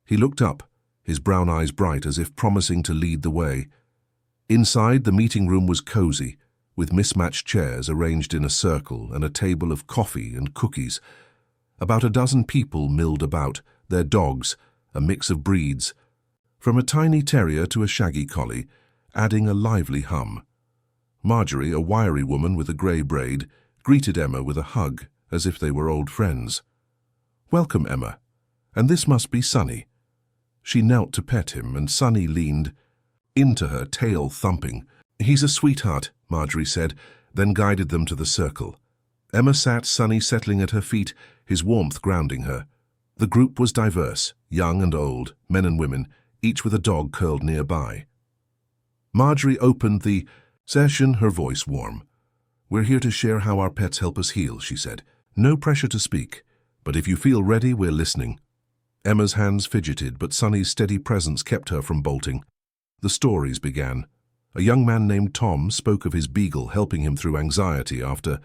He looked up, his brown eyes bright as if promising to lead the way. Inside, the meeting room was cozy, with mismatched chairs arranged in a circle and a table of coffee and cookies. About a dozen people milled about, their dogs, a mix of breeds, from a tiny terrier to a shaggy collie, adding a lively hum. Marjorie, a wiry woman with a grey braid, greeted Emma with a hug, as if they were old friends. "Welcome, Emma. And this must be Sonny." She knelt to pet him, and Sonny leaned into her, tail thumping. "He's a sweetheart," Marjorie said, then guided them to the circle. Emma sat, Sonny settling at her feet, his warmth grounding her. The group was diverse, young and old, men and women, each with a dog curled nearby. Marjorie opened the session, her voice warm. "We're here to share how our pets help us heal," she said. "No pressure to speak, but if you feel ready, we're listening." Emma's hands fidgeted, but Sonny's steady presence kept her from bolting. The stories began. A young man named Tom spoke of his beagle helping him through anxiety after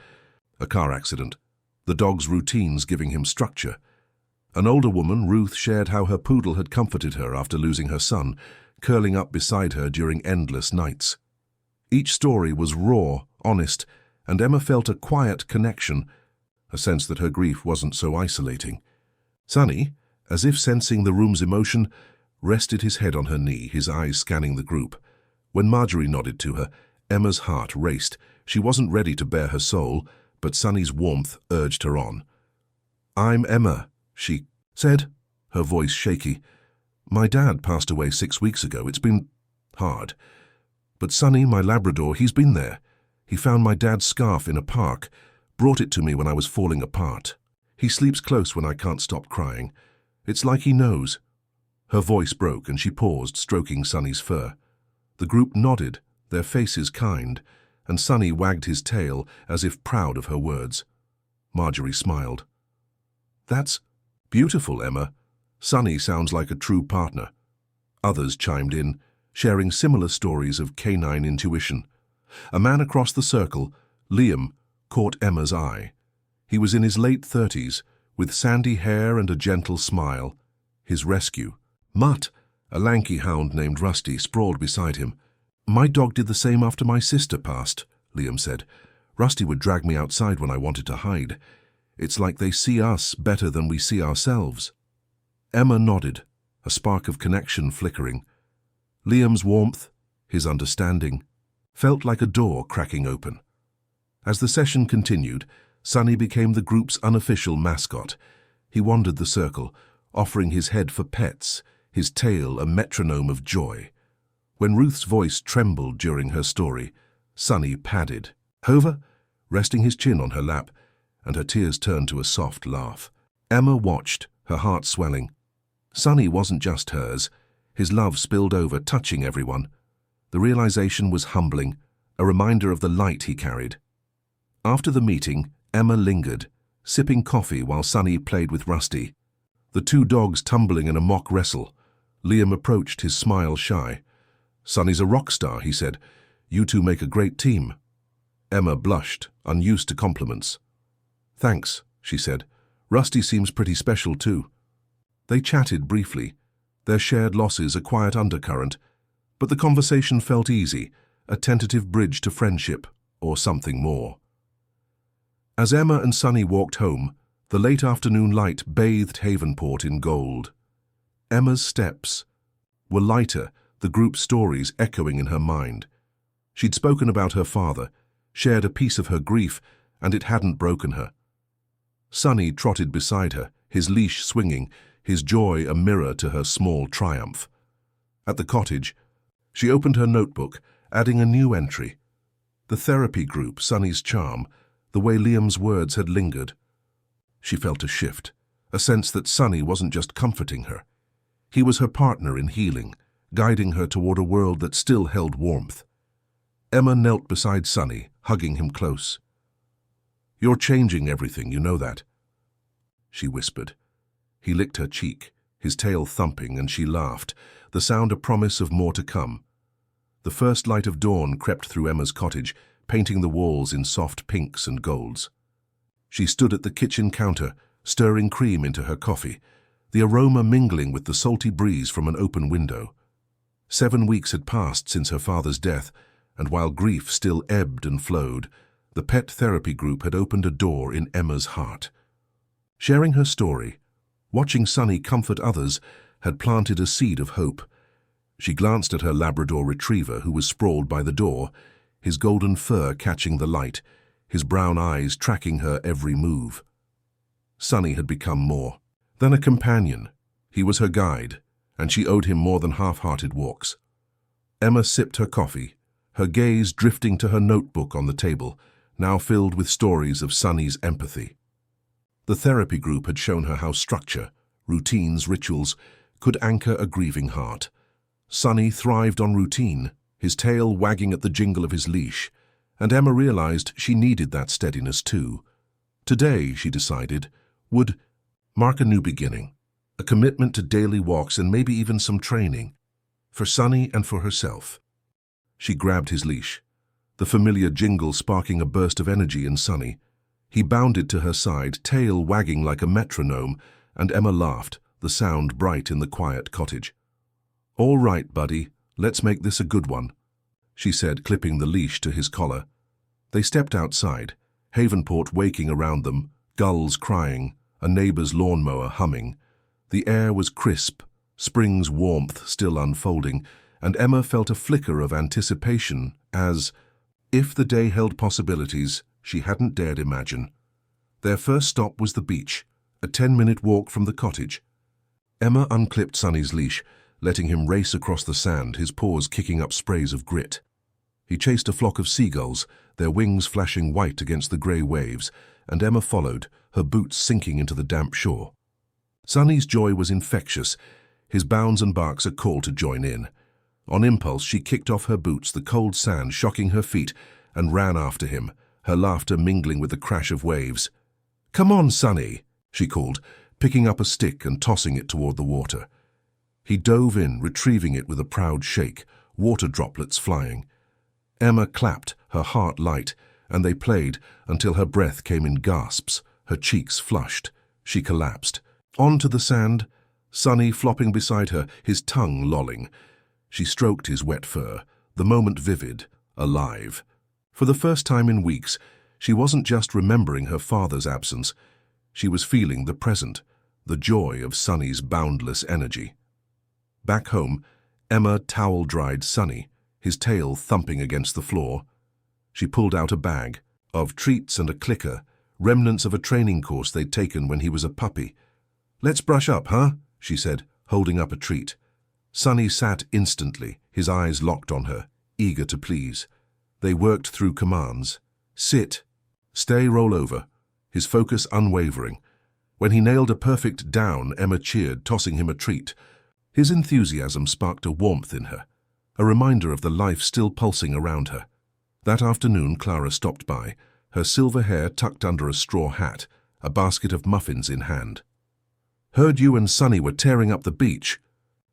a car accident, the dog's routines giving him structure. An older woman, Ruth, shared how her poodle had comforted her after losing her son, curling up beside her during endless nights. Each story was raw, honest, and Emma felt a quiet connection, a sense that her grief wasn't so isolating. Sonny, as if sensing the room's emotion, rested his head on her knee, his eyes scanning the group. When Marjorie nodded to her, Emma's heart raced. She wasn't ready to bare her soul, but Sonny's warmth urged her on. "I'm Emma," she said, her voice shaky. "My dad passed away 6 weeks ago. It's been hard. But Sonny, my Labrador, he's been there. He found my dad's scarf in a park, brought it to me when I was falling apart. He sleeps close when I can't stop crying. It's like he knows." Her voice broke and she paused, stroking Sonny's fur. The group nodded, their faces kind, and Sonny wagged his tail as if proud of her words. Marjorie smiled. "That's beautiful, Emma. Sonny sounds like a true partner." Others chimed in, sharing similar stories of canine intuition. A man across the circle, Liam, caught Emma's eye. He was in his late 30s, with sandy hair and a gentle smile. His rescue, Mutt, a lanky hound named Rusty, sprawled beside him. "My dog did the same after my sister passed," Liam said. "Rusty would drag me outside when I wanted to hide. It's like they see us better than we see ourselves." Emma nodded, a spark of connection flickering. Liam's warmth, his understanding, felt like a door cracking open. As the session continued, Sonny became the group's unofficial mascot. He wandered the circle, offering his head for pets, his tail a metronome of joy. When Ruth's voice trembled during her story, Sunny padded. Hover, resting his chin on her lap, and her tears turned to a soft laugh. Emma watched, her heart swelling. Sunny wasn't just hers. His love spilled over, touching everyone. The realization was humbling, a reminder of the light he carried. After the meeting, Emma lingered, sipping coffee while Sunny played with Rusty. The two dogs tumbling in a mock wrestle. Liam approached, his smile shy. "Sunny's a rock star," he said. "You two make a great team." Emma blushed, unused to compliments. "Thanks," she said. "Rusty seems pretty special too." They chatted briefly, their shared losses a quiet undercurrent, but the conversation felt easy, a tentative bridge to friendship, or something more. As Emma and Sunny walked home, the late afternoon light bathed Havenport in gold. Emma's steps were lighter, the group's stories echoing in her mind. She'd spoken about her father, shared a piece of her grief, and it hadn't broken her. Sunny trotted beside her, his leash swinging, his joy a mirror to her small triumph. At the cottage, she opened her notebook, adding a new entry. The therapy group, Sunny's charm, the way Liam's words had lingered. She felt a shift, a sense that Sunny wasn't just comforting her. He was her partner in healing, guiding her toward a world that still held warmth. Emma knelt beside Sunny, hugging him close. "You're changing everything, you know that," she whispered. He licked her cheek, his tail thumping, and she laughed, the sound a promise of more to come. The first light of dawn crept through Emma's cottage, painting the walls in soft pinks and golds. She stood at the kitchen counter, stirring cream into her coffee, the aroma mingling with the salty breeze from an open window. 7 weeks had passed since her father's death, and while grief still ebbed and flowed, the pet therapy group had opened a door in Emma's heart. Sharing her story, watching Sunny comfort others, had planted a seed of hope. She glanced at her Labrador retriever who was sprawled by the door, his golden fur catching the light, his brown eyes tracking her every move. Sunny had become more than a companion. He was her guide, and she owed him more than half-hearted walks. Emma sipped her coffee, her gaze drifting to her notebook on the table, now filled with stories of Sunny's empathy. The therapy group had shown her how structure, routines, rituals, could anchor a grieving heart. Sunny thrived on routine, his tail wagging at the jingle of his leash, and Emma realized she needed that steadiness too. Today, she decided, would mark a new beginning, a commitment to daily walks and maybe even some training, for Sunny and for herself. She grabbed his leash, the familiar jingle sparking a burst of energy in Sunny. He bounded to her side, tail wagging like a metronome, and Emma laughed, the sound bright in the quiet cottage. "All right, buddy, let's make this a good one," she said, clipping the leash to his collar. They stepped outside, Havenport waking around them, gulls crying, a neighbor's lawnmower humming. The air was crisp, spring's warmth still unfolding, and Emma felt a flicker of anticipation as, if the day held possibilities she hadn't dared imagine. Their first stop was the beach, a 10-minute walk from the cottage. Emma unclipped Sunny's leash, letting him race across the sand, his paws kicking up sprays of grit. He chased a flock of seagulls, their wings flashing white against the grey waves, and Emma followed, her boots sinking into the damp shore. Sunny's joy was infectious, his bounds and barks a call to join in. On impulse, she kicked off her boots, the cold sand shocking her feet, and ran after him, her laughter mingling with the crash of waves. "Come on, Sunny," she called, picking up a stick and tossing it toward the water. He dove in, retrieving it with a proud shake, water droplets flying. Emma clapped, her heart light, and they played until her breath came in gasps, her cheeks flushed. She collapsed. Onto the sand, Sunny flopping beside her, his tongue lolling. She stroked his wet fur, the moment vivid, alive. For the first time in weeks, she wasn't just remembering her father's absence. She was feeling the present, the joy of Sunny's boundless energy. Back home, Emma towel-dried Sunny, his tail thumping against the floor. She pulled out a bag of treats and a clicker, remnants of a training course they'd taken when he was a puppy. "Let's brush up, huh?" she said, holding up a treat. Sunny sat instantly, his eyes locked on her, eager to please. They worked through commands. Sit, stay, roll over, his focus unwavering. When he nailed a perfect down, Emma cheered, tossing him a treat. His enthusiasm sparked a warmth in her, a reminder of the life still pulsing around her. That afternoon, Clara stopped by, her silver hair tucked under a straw hat, a basket of muffins in hand. "Heard you and Sonny were tearing up the beach,"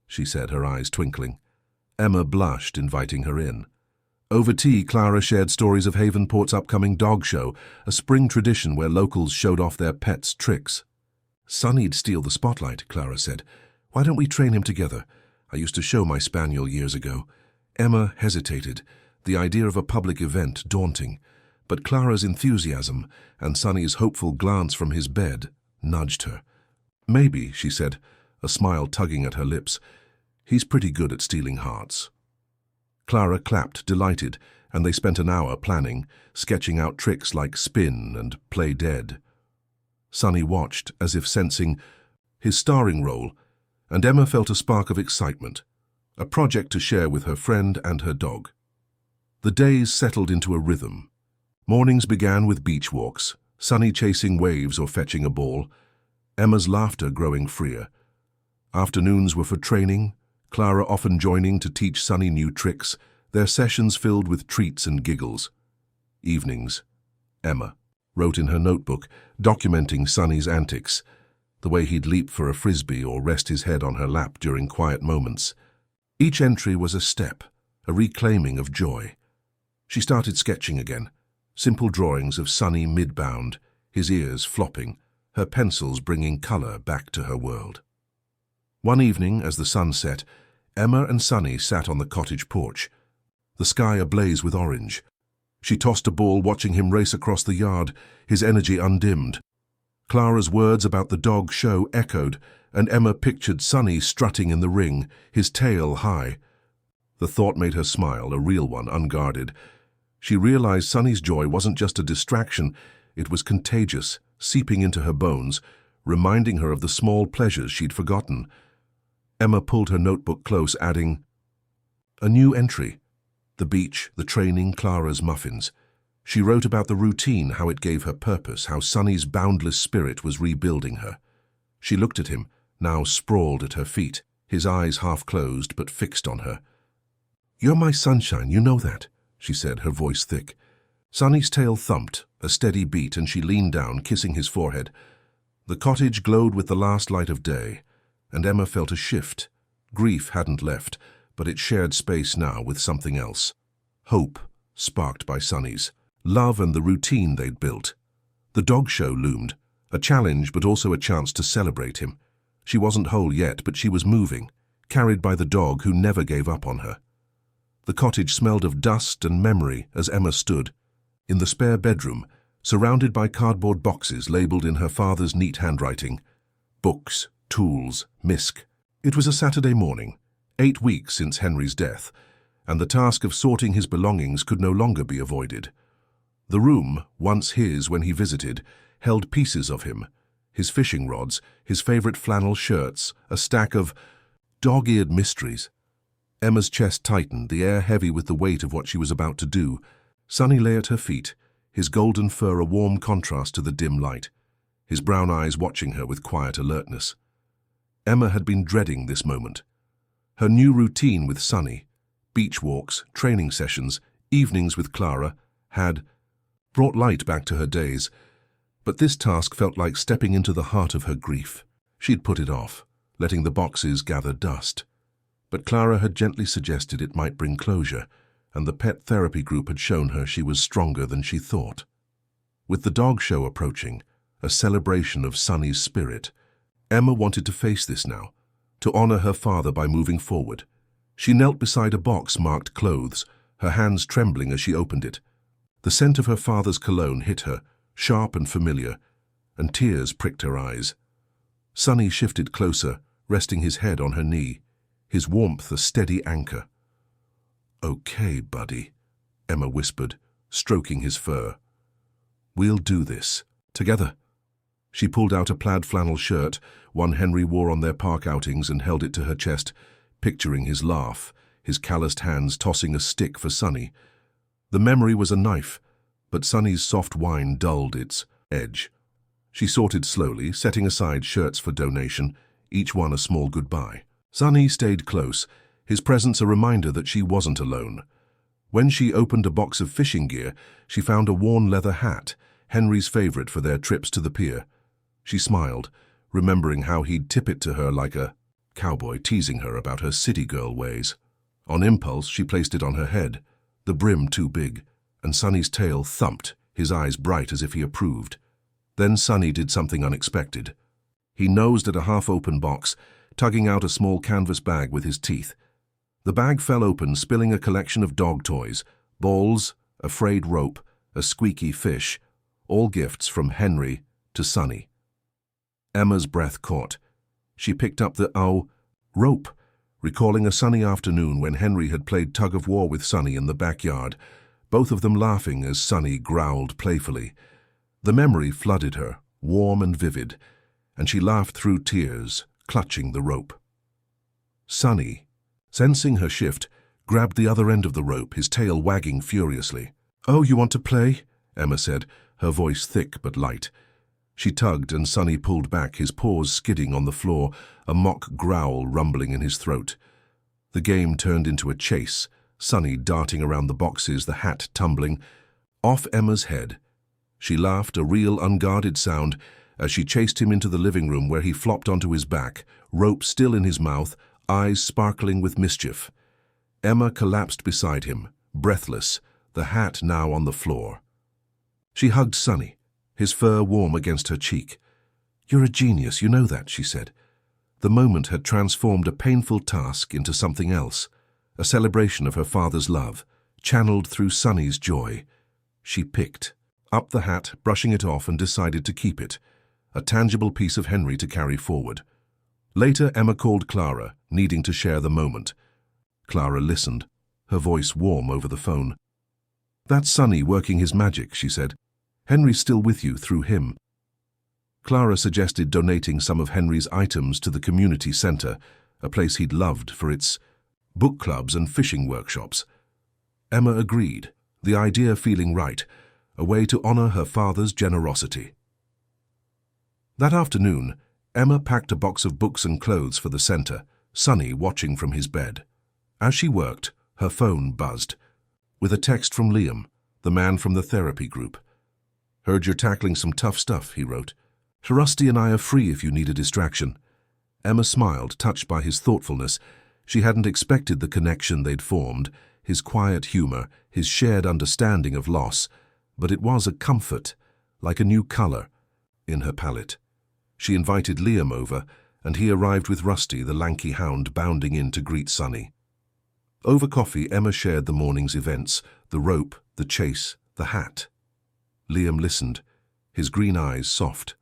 she said, her eyes twinkling. Emma blushed, inviting her in. Over tea, Clara shared stories of Havenport's upcoming dog show, a spring tradition where locals showed off their pets' tricks. "Sonny'd steal the spotlight," Clara said. "Why don't we train him together? I used to show my spaniel years ago." Emma hesitated, the idea of a public event daunting. But Clara's enthusiasm and Sonny's hopeful glance from his bed nudged her. "Maybe," she said, a smile tugging at her lips. "He's pretty good at stealing hearts." Clara clapped, delighted, and they spent an hour planning, sketching out tricks like spin and play dead. Sonny watched, as if sensing his starring role, and Emma felt a spark of excitement, a project to share with her friend and her dog. The days settled into a rhythm. Mornings began with beach walks, Sonny chasing waves or fetching a ball, Emma's laughter growing freer. Afternoons were for training, Clara often joining to teach Sonny new tricks, their sessions filled with treats and giggles. Evenings, Emma wrote in her notebook, documenting Sonny's antics, the way he'd leap for a frisbee or rest his head on her lap during quiet moments. Each entry was a step, a reclaiming of joy. She started sketching again, simple drawings of Sonny mid-bound, his ears flopping, her pencils bringing color back to her world. One evening, as the sun set, Emma and Sonny sat on the cottage porch, the sky ablaze with orange. She tossed a ball, watching him race across the yard, his energy undimmed. Clara's words about the dog show echoed, and Emma pictured Sonny strutting in the ring, his tail high. The thought made her smile, a real one, unguarded. She realized Sonny's joy wasn't just a distraction, it was contagious, seeping into her bones, reminding her of the small pleasures she'd forgotten. Emma pulled her notebook close, adding, "A new entry. The beach, the training, Clara's muffins." She wrote about the routine, how it gave her purpose, how Sonny's boundless spirit was rebuilding her. She looked at him, now sprawled at her feet, his eyes half closed but fixed on her. "You're my sunshine, you know that," she said, her voice thick. Sonny's tail thumped, a steady beat, and she leaned down, kissing his forehead. The cottage glowed with the last light of day, and Emma felt a shift. Grief hadn't left, but it shared space now with something else. Hope, sparked by Sonny's, love and the routine they'd built. The dog show loomed, a challenge but also a chance to celebrate him. She wasn't whole yet, but she was moving, carried by the dog who never gave up on her. The cottage smelled of dust and memory as Emma stood. In the spare bedroom, surrounded by cardboard boxes labeled in her father's neat handwriting, books, tools, misc. It was a Saturday morning, 8 weeks since Henry's death, and the task of sorting his belongings could no longer be avoided. The room, once his when he visited, held pieces of him, his fishing rods, his favorite flannel shirts, a stack of dog-eared mysteries. Emma's chest tightened, the air heavy with the weight of what she was about to do. Sonny lay at her feet, his golden fur a warm contrast to the dim light, his brown eyes watching her with quiet alertness. Emma had been dreading this moment. Her new routine with Sonny, beach walks, training sessions, evenings with Clara, had brought light back to her days, but this task felt like stepping into the heart of her grief. She'd put it off, letting the boxes gather dust. But Clara had gently suggested it might bring closure, and the pet therapy group had shown her she was stronger than she thought. With the dog show approaching, a celebration of Sonny's spirit, Emma wanted to face this now, to honor her father by moving forward. She knelt beside a box marked clothes, her hands trembling as she opened it. The scent of her father's cologne hit her, sharp and familiar, and tears pricked her eyes. Sonny shifted closer, resting his head on her knee, his warmth a steady anchor. "Okay, buddy," Emma whispered, stroking his fur. "We'll do this, together." She pulled out a plaid flannel shirt, one Henry wore on their park outings, and held it to her chest, picturing his laugh, his calloused hands tossing a stick for Sonny. The memory was a knife, but Sunny's soft whine dulled its edge. She sorted slowly, setting aside shirts for donation, each one a small goodbye. Sunny stayed close, his presence a reminder that she wasn't alone. When she opened a box of fishing gear, she found a worn leather hat, Henry's favorite for their trips to the pier. She smiled, remembering how he'd tip it to her like a cowboy, teasing her about her city girl ways. On impulse, she placed it on her head, the brim too big, and Sunny's tail thumped, his eyes bright as if he approved. Then Sunny did something unexpected. He nosed at a half-open box, tugging out a small canvas bag with his teeth. The bag fell open, spilling a collection of dog toys, balls, a frayed rope, a squeaky fish, all gifts from Henry to Sunny. Emma's breath caught. She picked up the rope, recalling a sunny afternoon when Henry had played tug-of-war with Sunny in the backyard, both of them laughing as Sunny growled playfully. The memory flooded her, warm and vivid, and she laughed through tears, clutching the rope. Sunny, sensing her shift, grabbed the other end of the rope, his tail wagging furiously. "Oh, you want to play?" Emma said, her voice thick but light. She tugged and Sunny pulled back, his paws skidding on the floor, a mock growl rumbling in his throat. The game turned into a chase, Sunny darting around the boxes, the hat tumbling. Off Emma's head. She laughed, a real unguarded sound, as she chased him into the living room where he flopped onto his back, rope still in his mouth, eyes sparkling with mischief. Emma collapsed beside him, breathless, the hat now on the floor. She hugged Sunny, his fur warm against her cheek. "You're a genius, you know that," she said. The moment had transformed a painful task into something else, a celebration of her father's love, channeled through Sunny's joy. She picked up the hat, brushing it off, and decided to keep it, a tangible piece of Henry to carry forward. Later, Emma called Clara, needing to share the moment. Clara listened, her voice warm over the phone. "That's Sunny working his magic," she said. "Henry's still with you through him." Clara suggested donating some of Henry's items to the community center, a place he'd loved for its book clubs and fishing workshops. Emma agreed, the idea feeling right, a way to honor her father's generosity. That afternoon, Emma packed a box of books and clothes for the center, Sunny watching from his bed. As she worked, her phone buzzed, with a text from Liam, the man from the therapy group. "Heard you're tackling some tough stuff," he wrote. "Rusty and I are free if you need a distraction." Emma smiled, touched by his thoughtfulness. She hadn't expected the connection they'd formed, his quiet humor, his shared understanding of loss, but it was a comfort, like a new color, in her palette. She invited Liam over, and he arrived with Rusty, the lanky hound, bounding in to greet Sunny. Over coffee, Emma shared the morning's events, the rope, the chase, the hat. Liam listened, his green eyes soft.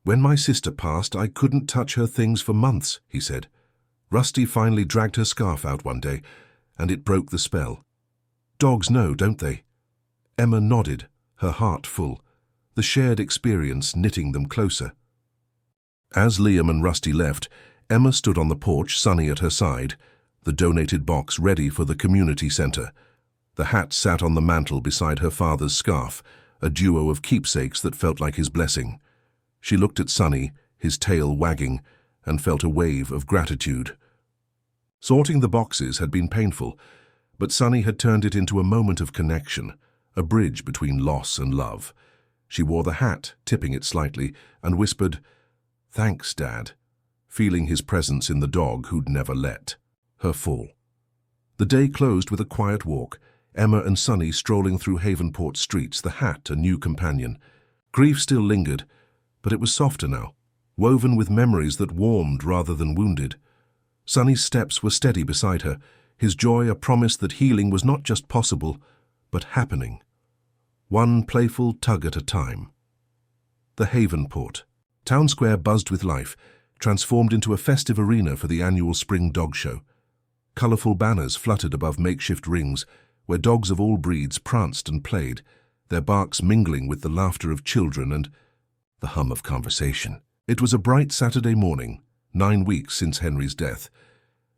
"When my sister passed, I couldn't touch her things for months," he said. "Rusty finally dragged her scarf out one day, and it broke the spell. Dogs know, don't they?" Emma nodded, her heart full, the shared experience knitting them closer. As Liam and Rusty left, Emma stood on the porch, Sunny at her side, the donated box ready for the community center. The hat sat on the mantel beside her father's scarf, a duo of keepsakes that felt like his blessing. She looked at Sunny, his tail wagging, and felt a wave of gratitude. Sorting the boxes had been painful, but Sunny had turned it into a moment of connection, a bridge between loss and love. She wore the hat, tipping it slightly, and whispered, "Thanks, Dad," feeling his presence in the dog who'd never let her fall. The day closed with a quiet walk, Emma and Sunny strolling through Havenport streets, the hat a new companion. Grief still lingered, but it was softer now, woven with memories that warmed rather than wounded. Sunny's steps were steady beside her, his joy a promise that healing was not just possible, but happening. One playful tug at a time. The Havenport. Town Square buzzed with life, transformed into a festive arena for the annual spring dog show. Colorful banners fluttered above makeshift rings, where dogs of all breeds pranced and played, their barks mingling with the laughter of children and the hum of conversation. It was a bright Saturday morning, 9 weeks since Henry's death,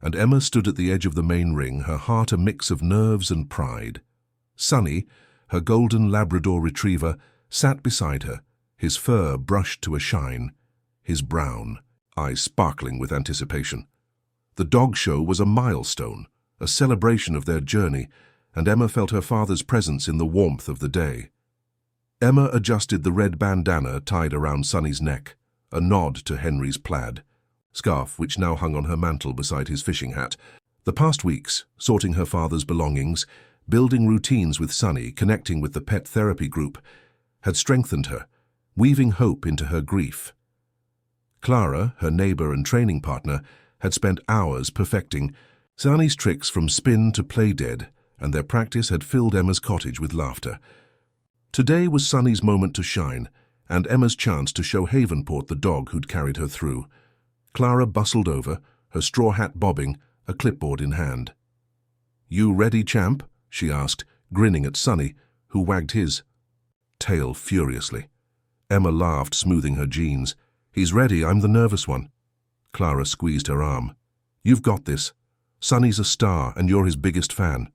and Emma stood at the edge of the main ring, her heart a mix of nerves and pride. Sunny, her golden Labrador retriever, sat beside her, his fur brushed to a shine, his brown eyes sparkling with anticipation. The dog show was a milestone, a celebration of their journey, and Emma felt her father's presence in the warmth of the day. Emma adjusted the red bandana tied around Sunny's neck, a nod to Henry's plaid scarf which now hung on her mantle beside his fishing hat. The past weeks, sorting her father's belongings, building routines with Sunny, connecting with the pet therapy group, had strengthened her, weaving hope into her grief. Clara, her neighbor and training partner, had spent hours perfecting Sunny's tricks from spin to play dead, and their practice had filled Emma's cottage with laughter. Today was Sunny's moment to shine, and Emma's chance to show Havenport the dog who'd carried her through. Clara bustled over, her straw hat bobbing, a clipboard in hand. "You ready, champ?" she asked, grinning at Sunny, who wagged his tail furiously. Emma laughed, smoothing her jeans. "He's ready, I'm the nervous one." Clara squeezed her arm. "You've got this. Sunny's a star, and you're his biggest fan."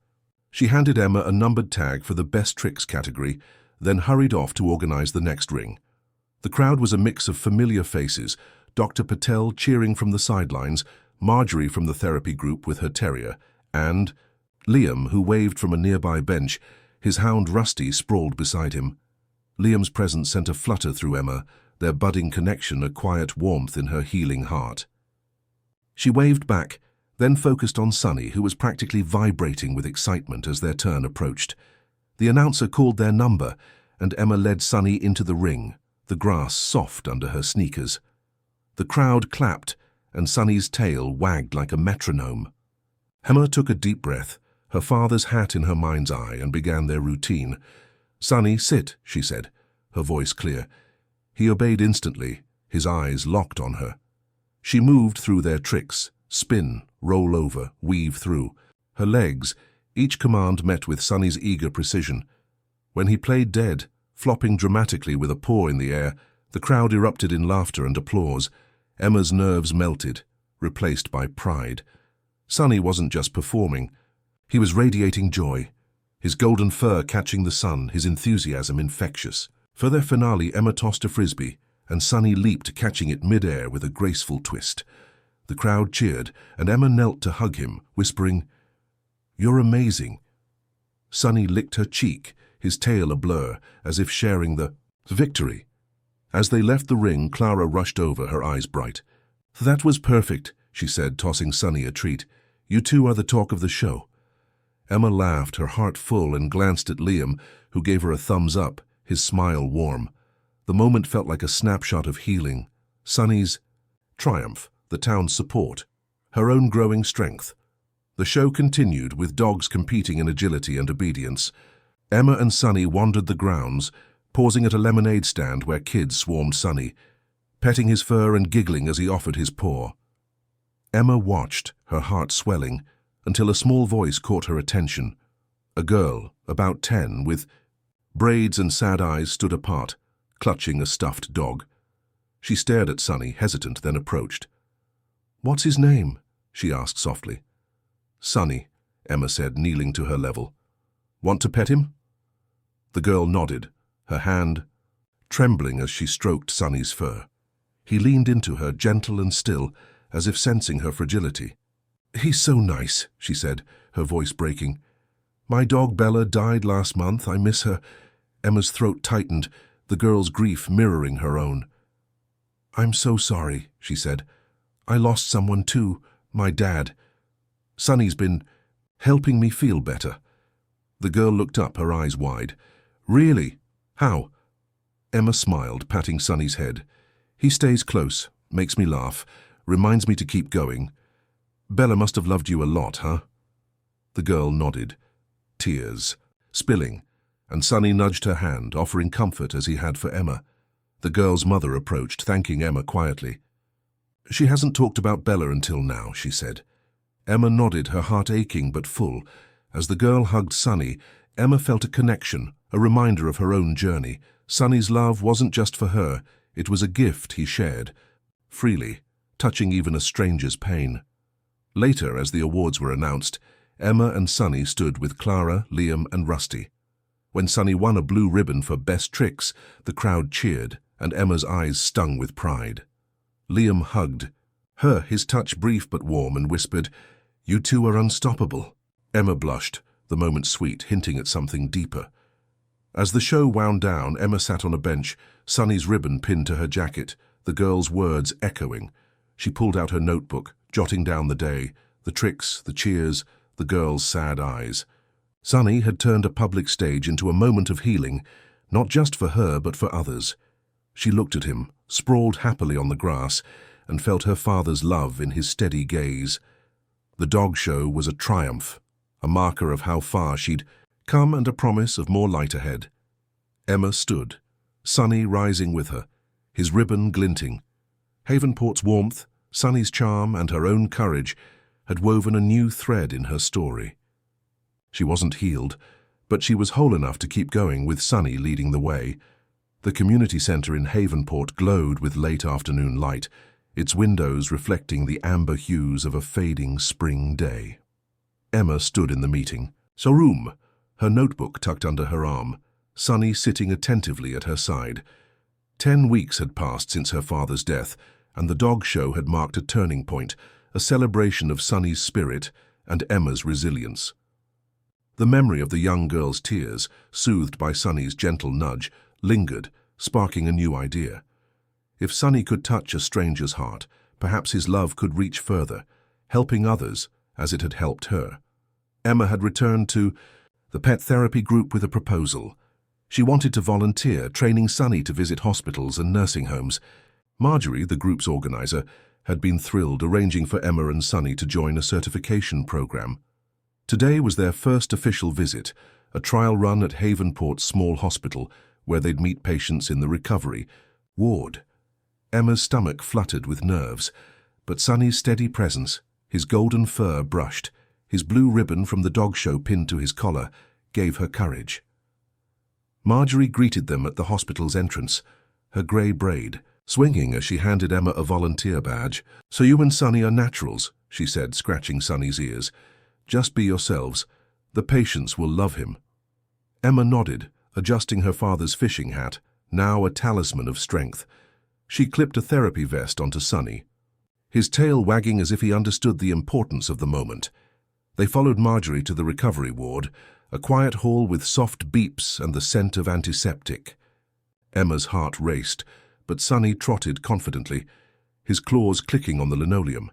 She handed Emma a numbered tag for the best tricks category, then hurried off to organize the next ring. The crowd was a mix of familiar faces, Dr. Patel cheering from the sidelines, Marjorie from the therapy group with her terrier, and Liam, who waved from a nearby bench, his hound Rusty sprawled beside him. Liam's presence sent a flutter through Emma, their budding connection a quiet warmth in her healing heart. She waved back, then focused on Sunny, who was practically vibrating with excitement as their turn approached. The announcer called their number, and Emma led Sunny into the ring, the grass soft under her sneakers. The crowd clapped, and Sunny's tail wagged like a metronome. Emma took a deep breath, her father's hat in her mind's eye, and began their routine. "Sunny, sit," she said, her voice clear. He obeyed instantly, his eyes locked on her. She moved through their tricks, spin, roll over, weave through. Her legs, each command met with Sunny's eager precision. When he played dead, flopping dramatically with a paw in the air, the crowd erupted in laughter and applause. Emma's nerves melted, replaced by pride. Sunny wasn't just performing. He was radiating joy, his golden fur catching the sun, his enthusiasm infectious. For their finale, Emma tossed a frisbee, and Sunny leaped, catching it mid-air with a graceful twist. The crowd cheered, and Emma knelt to hug him, whispering, "You're amazing." Sunny licked her cheek, his tail a blur, as if sharing the victory. As they left the ring, Clara rushed over, her eyes bright. "That was perfect," she said, tossing Sunny a treat. "You two are the talk of the show." Emma laughed, her heart full, and glanced at Liam, who gave her a thumbs up, his smile warm. The moment felt like a snapshot of healing. Sunny's triumph, the town's support, her own growing strength. The show continued, with dogs competing in agility and obedience. Emma and Sunny wandered the grounds, pausing at a lemonade stand where kids swarmed Sunny, petting his fur and giggling as he offered his paw. Emma watched, her heart swelling, until a small voice caught her attention. A girl, about 10, with braids and sad eyes, stood apart, clutching a stuffed dog. She stared at Sunny, hesitant, then approached. "What's his name?" she asked softly. "Sunny," Emma said, kneeling to her level. "Want to pet him?" The girl nodded, her hand trembling as she stroked Sunny's fur. He leaned into her, gentle and still, as if sensing her fragility. "He's so nice," she said, her voice breaking. "My dog Bella died last month. I miss her." Emma's throat tightened, the girl's grief mirroring her own. "I'm so sorry," she said. "I lost someone too, my dad. Sunny's been helping me feel better." The girl looked up, her eyes wide. "Really? How?" Emma smiled, patting Sunny's head. "He stays close, makes me laugh, reminds me to keep going. Bella must have loved you a lot, huh?" The girl nodded, tears spilling, and Sunny nudged her hand, offering comfort as he had for Emma. The girl's mother approached, thanking Emma quietly. "She hasn't talked about Bella until now," she said. Emma nodded, her heart aching but full. As the girl hugged Sunny, Emma felt a connection, a reminder of her own journey. Sunny's love wasn't just for her, it was a gift he shared, freely, touching even a stranger's pain. Later, as the awards were announced, Emma and Sunny stood with Clara, Liam, and Rusty. When Sunny won a blue ribbon for Best Tricks, the crowd cheered, and Emma's eyes stung with pride. Liam hugged her, his touch brief but warm, and whispered, "You two are unstoppable." Emma blushed, the moment sweet, hinting at something deeper. As the show wound down, Emma sat on a bench, Sunny's ribbon pinned to her jacket, the girls' words echoing. She pulled out her notebook, jotting down the day, the tricks, the cheers, the girls' sad eyes. Sunny had turned a public stage into a moment of healing, not just for her but for others. She looked at him, sprawled happily on the grass, and felt her father's love in his steady gaze. The dog show was a triumph, a marker of how far she'd come and a promise of more light ahead. Emma stood, Sunny rising with her, his ribbon glinting. Havenport's warmth, Sunny's charm, and her own courage had woven a new thread in her story. She wasn't healed, but she was whole enough to keep going with Sunny leading the way. The community centre in Havenport glowed with late afternoon light, its windows reflecting the amber hues of a fading spring day. Emma stood in the meeting room, her notebook tucked under her arm, Sunny sitting attentively at her side. 10 weeks had passed since her father's death, and the dog show had marked a turning point, a celebration of Sunny's spirit and Emma's resilience. The memory of the young girl's tears, soothed by Sunny's gentle nudge, lingered, sparking a new idea. If Sunny could touch a stranger's heart, perhaps his love could reach further, helping others as it had helped her. Emma had returned to the pet therapy group with a proposal. She wanted to volunteer, training Sunny to visit hospitals and nursing homes. Marjorie, the group's organizer, had been thrilled, arranging for Emma and Sunny to join a certification program. Today was their first official visit, a trial run at Havenport's small hospital, where they'd meet patients in the recovery ward. Emma's stomach fluttered with nerves, but Sunny's steady presence, his golden fur brushed, his blue ribbon from the dog show pinned to his collar, gave her courage. Marjorie greeted them at the hospital's entrance, her grey braid swinging as she handed Emma a volunteer badge. "So you and Sunny are naturals," she said, scratching Sunny's ears. "Just be yourselves. The patients will love him." Emma nodded, adjusting her father's fishing hat, now a talisman of strength. She clipped a therapy vest onto Sunny, his tail wagging as if he understood the importance of the moment. They followed Marjorie to the recovery ward, a quiet hall with soft beeps and the scent of antiseptic. Emma's heart raced, but Sunny trotted confidently, his claws clicking on the linoleum.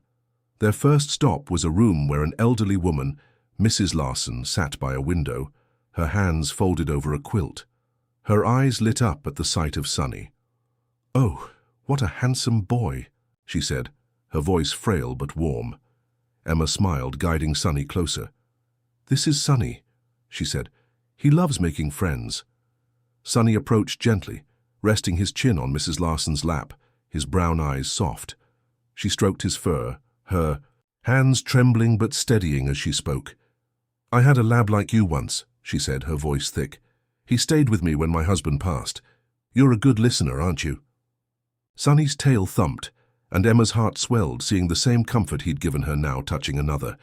Their first stop was a room where an elderly woman, Mrs. Larson, sat by a window, her hands folded over a quilt. Her eyes lit up at the sight of Sunny. "Oh, what a handsome boy," she said, her voice frail but warm. Emma smiled, guiding Sunny closer. "This is Sunny," she said. "He loves making friends." Sunny approached gently, resting his chin on Mrs. Larson's lap, his brown eyes soft. She stroked his fur, her hands trembling but steadying as she spoke. "I had a lab like you once," she said, her voice thick. "He stayed with me when my husband passed. You're a good listener, aren't you?" Sunny's tail thumped, and Emma's heart swelled, seeing the same comfort he'd given her now touching another.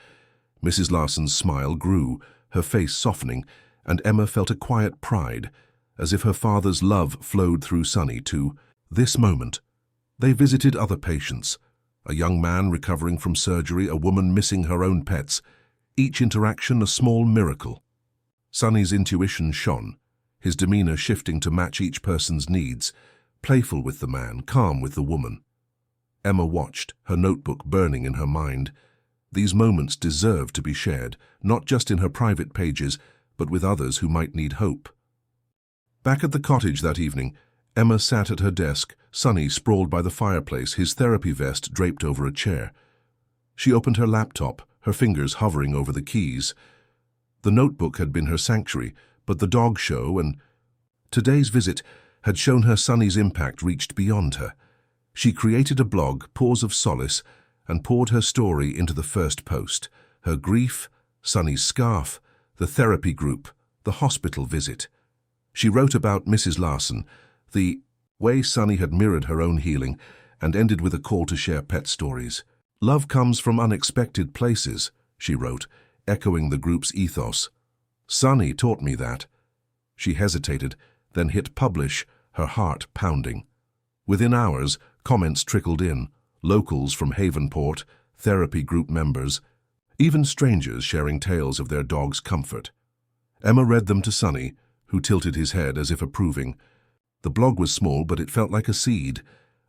Mrs. Larson's smile grew, her face softening, and Emma felt a quiet pride, as if her father's love flowed through Sunny to this moment. They visited other patients, a young man recovering from surgery, a woman missing her own pets, each interaction a small miracle. Sunny's intuition shone, his demeanor shifting to match each person's needs, playful with the man, calm with the woman. Emma watched, her notebook burning in her mind. These moments deserved to be shared, not just in her private pages, but with others who might need hope. Back at the cottage that evening, Emma sat at her desk, Sunny sprawled by the fireplace, his therapy vest draped over a chair. She opened her laptop, her fingers hovering over the keys. The notebook had been her sanctuary, but the dog show and today's visit had shown her Sunny's impact reached beyond her. She created a blog, Paws of Solace, and poured her story into the first post. Her grief, Sunny's scarf, the therapy group, the hospital visit. She wrote about Mrs. Larson, the way Sunny had mirrored her own healing, and ended with a call to share pet stories. "Love comes from unexpected places," she wrote, echoing the group's ethos. "Sunny taught me that." She hesitated, then hit publish, her heart pounding. Within hours, comments trickled in, locals from Havenport, therapy group members, even strangers sharing tales of their dog's comfort. Emma read them to Sunny, who tilted his head as if approving. The blog was small, but it felt like a seed,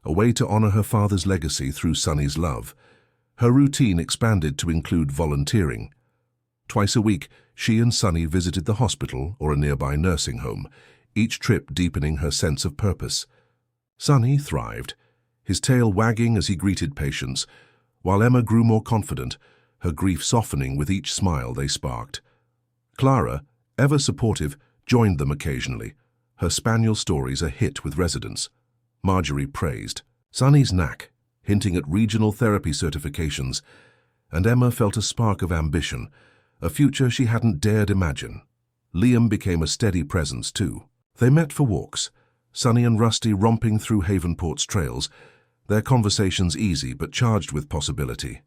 a way to honor her father's legacy through Sunny's love. Her routine expanded to include volunteering. Twice a week, she and Sunny visited the hospital or a nearby nursing home, each trip deepening her sense of purpose. Sunny thrived, his tail wagging as he greeted patients, while Emma grew more confident, her grief softening with each smile they sparked. Clara, ever supportive, joined them occasionally, her spaniel stories a hit with residents. Marjorie praised Sunny's knack, hinting at regional therapy certifications, and Emma felt a spark of ambition, a future she hadn't dared imagine. Liam became a steady presence too. They met for walks, Sunny and Rusty romping through Havenport's trails, their conversations easy but charged with possibility.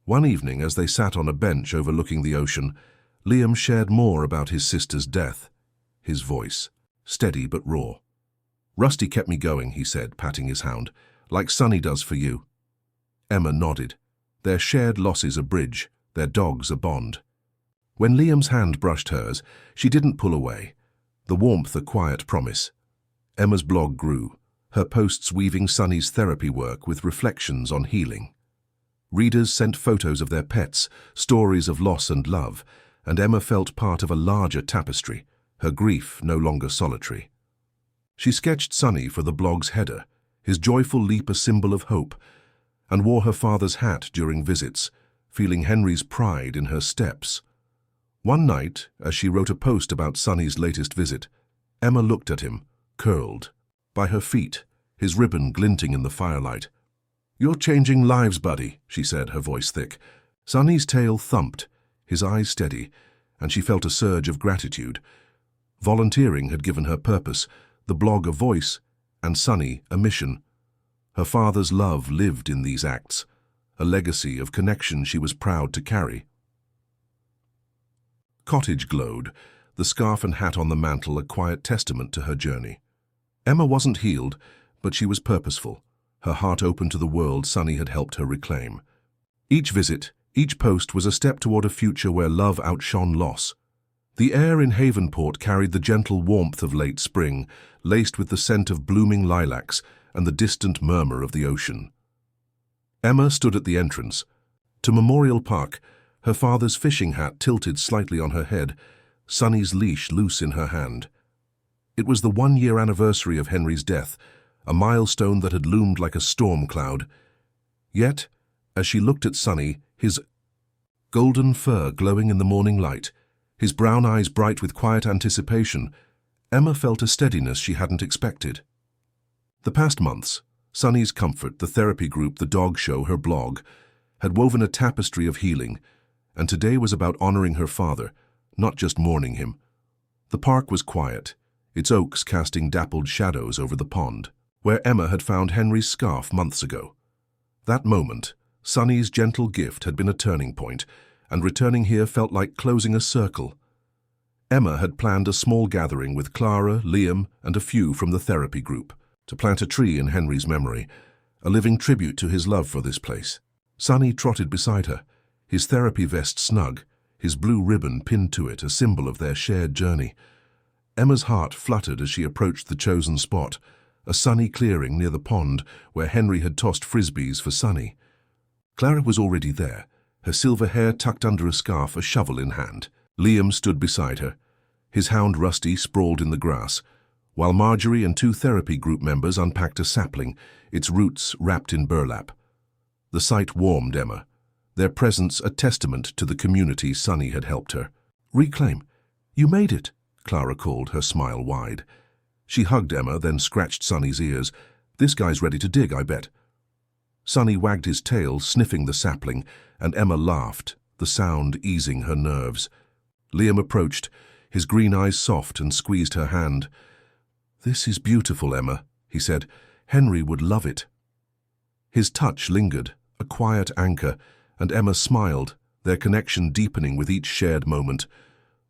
One evening, as they sat on a bench overlooking the ocean, Liam shared more about his sister's death, his voice steady but raw. "Rusty kept me going," he said, patting his hound, "like Sunny does for you." Emma nodded. Their shared losses a bridge, their dogs a bond. When Liam's hand brushed hers, she didn't pull away, the warmth a quiet promise. Emma's blog grew, her posts weaving Sunny's therapy work with reflections on healing. Readers sent photos of their pets, stories of loss and love, and Emma felt part of a larger tapestry, her grief no longer solitary. She sketched Sunny for the blog's header, his joyful leap a symbol of hope, and wore her father's hat during visits, feeling Henry's pride in her steps. One night, as she wrote a post about Sunny's latest visit, Emma looked at him, curled. By her feet, his ribbon glinting in the firelight. "You're changing lives, buddy," she said, her voice thick. Sunny's tail thumped, his eyes steady, and she felt a surge of gratitude. Volunteering had given her purpose, the blog a voice, and Sunny a mission. Her father's love lived in these acts, a legacy of connection she was proud to carry. Cottage glowed, the scarf and hat on the mantel a quiet testament to her journey. Emma wasn't healed, but she was purposeful, her heart open to the world Sunny had helped her reclaim. Each visit, each post was a step toward a future where love outshone loss. The air in Havenport carried the gentle warmth of late spring, laced with the scent of blooming lilacs and the distant murmur of the ocean. Emma stood at the entrance. To Memorial Park, her father's fishing hat tilted slightly on her head, Sunny's leash loose in her hand. It was the 1-year anniversary of Henry's death, a milestone that had loomed like a storm cloud. Yet, as she looked at Sunny, his golden fur glowing in the morning light, his brown eyes bright with quiet anticipation, Emma felt a steadiness she hadn't expected. The past months, Sunny's comfort, the therapy group, the dog show, her blog, had woven a tapestry of healing, and today was about honoring her father, not just mourning him. The park was quiet, its oaks casting dappled shadows over the pond, where Emma had found Henry's scarf months ago. That moment, Sunny's gentle gift had been a turning point, and returning here felt like closing a circle. Emma had planned a small gathering with Clara, Liam, and a few from the therapy group, to plant a tree in Henry's memory, a living tribute to his love for this place. Sunny trotted beside her, his therapy vest snug, his blue ribbon pinned to it, a symbol of their shared journey. Emma's heart fluttered as she approached the chosen spot, a sunny clearing near the pond where Henry had tossed frisbees for Sunny. Clara was already there, her silver hair tucked under a scarf, a shovel in hand. Liam stood beside her. His hound Rusty sprawled in the grass, while Marjorie and 2 therapy group members unpacked a sapling, its roots wrapped in burlap. The sight warmed Emma, their presence a testament to the community Sunny had helped her reclaim. "You made it," Clara called, her smile wide. She hugged Emma, then scratched Sunny's ears. "This guy's ready to dig, I bet." Sunny wagged his tail, sniffing the sapling, and Emma laughed, the sound easing her nerves. Liam approached, his green eyes soft, and squeezed her hand. "This is beautiful, Emma," he said. "Henry would love it." His touch lingered, a quiet anchor, and Emma smiled, their connection deepening with each shared moment.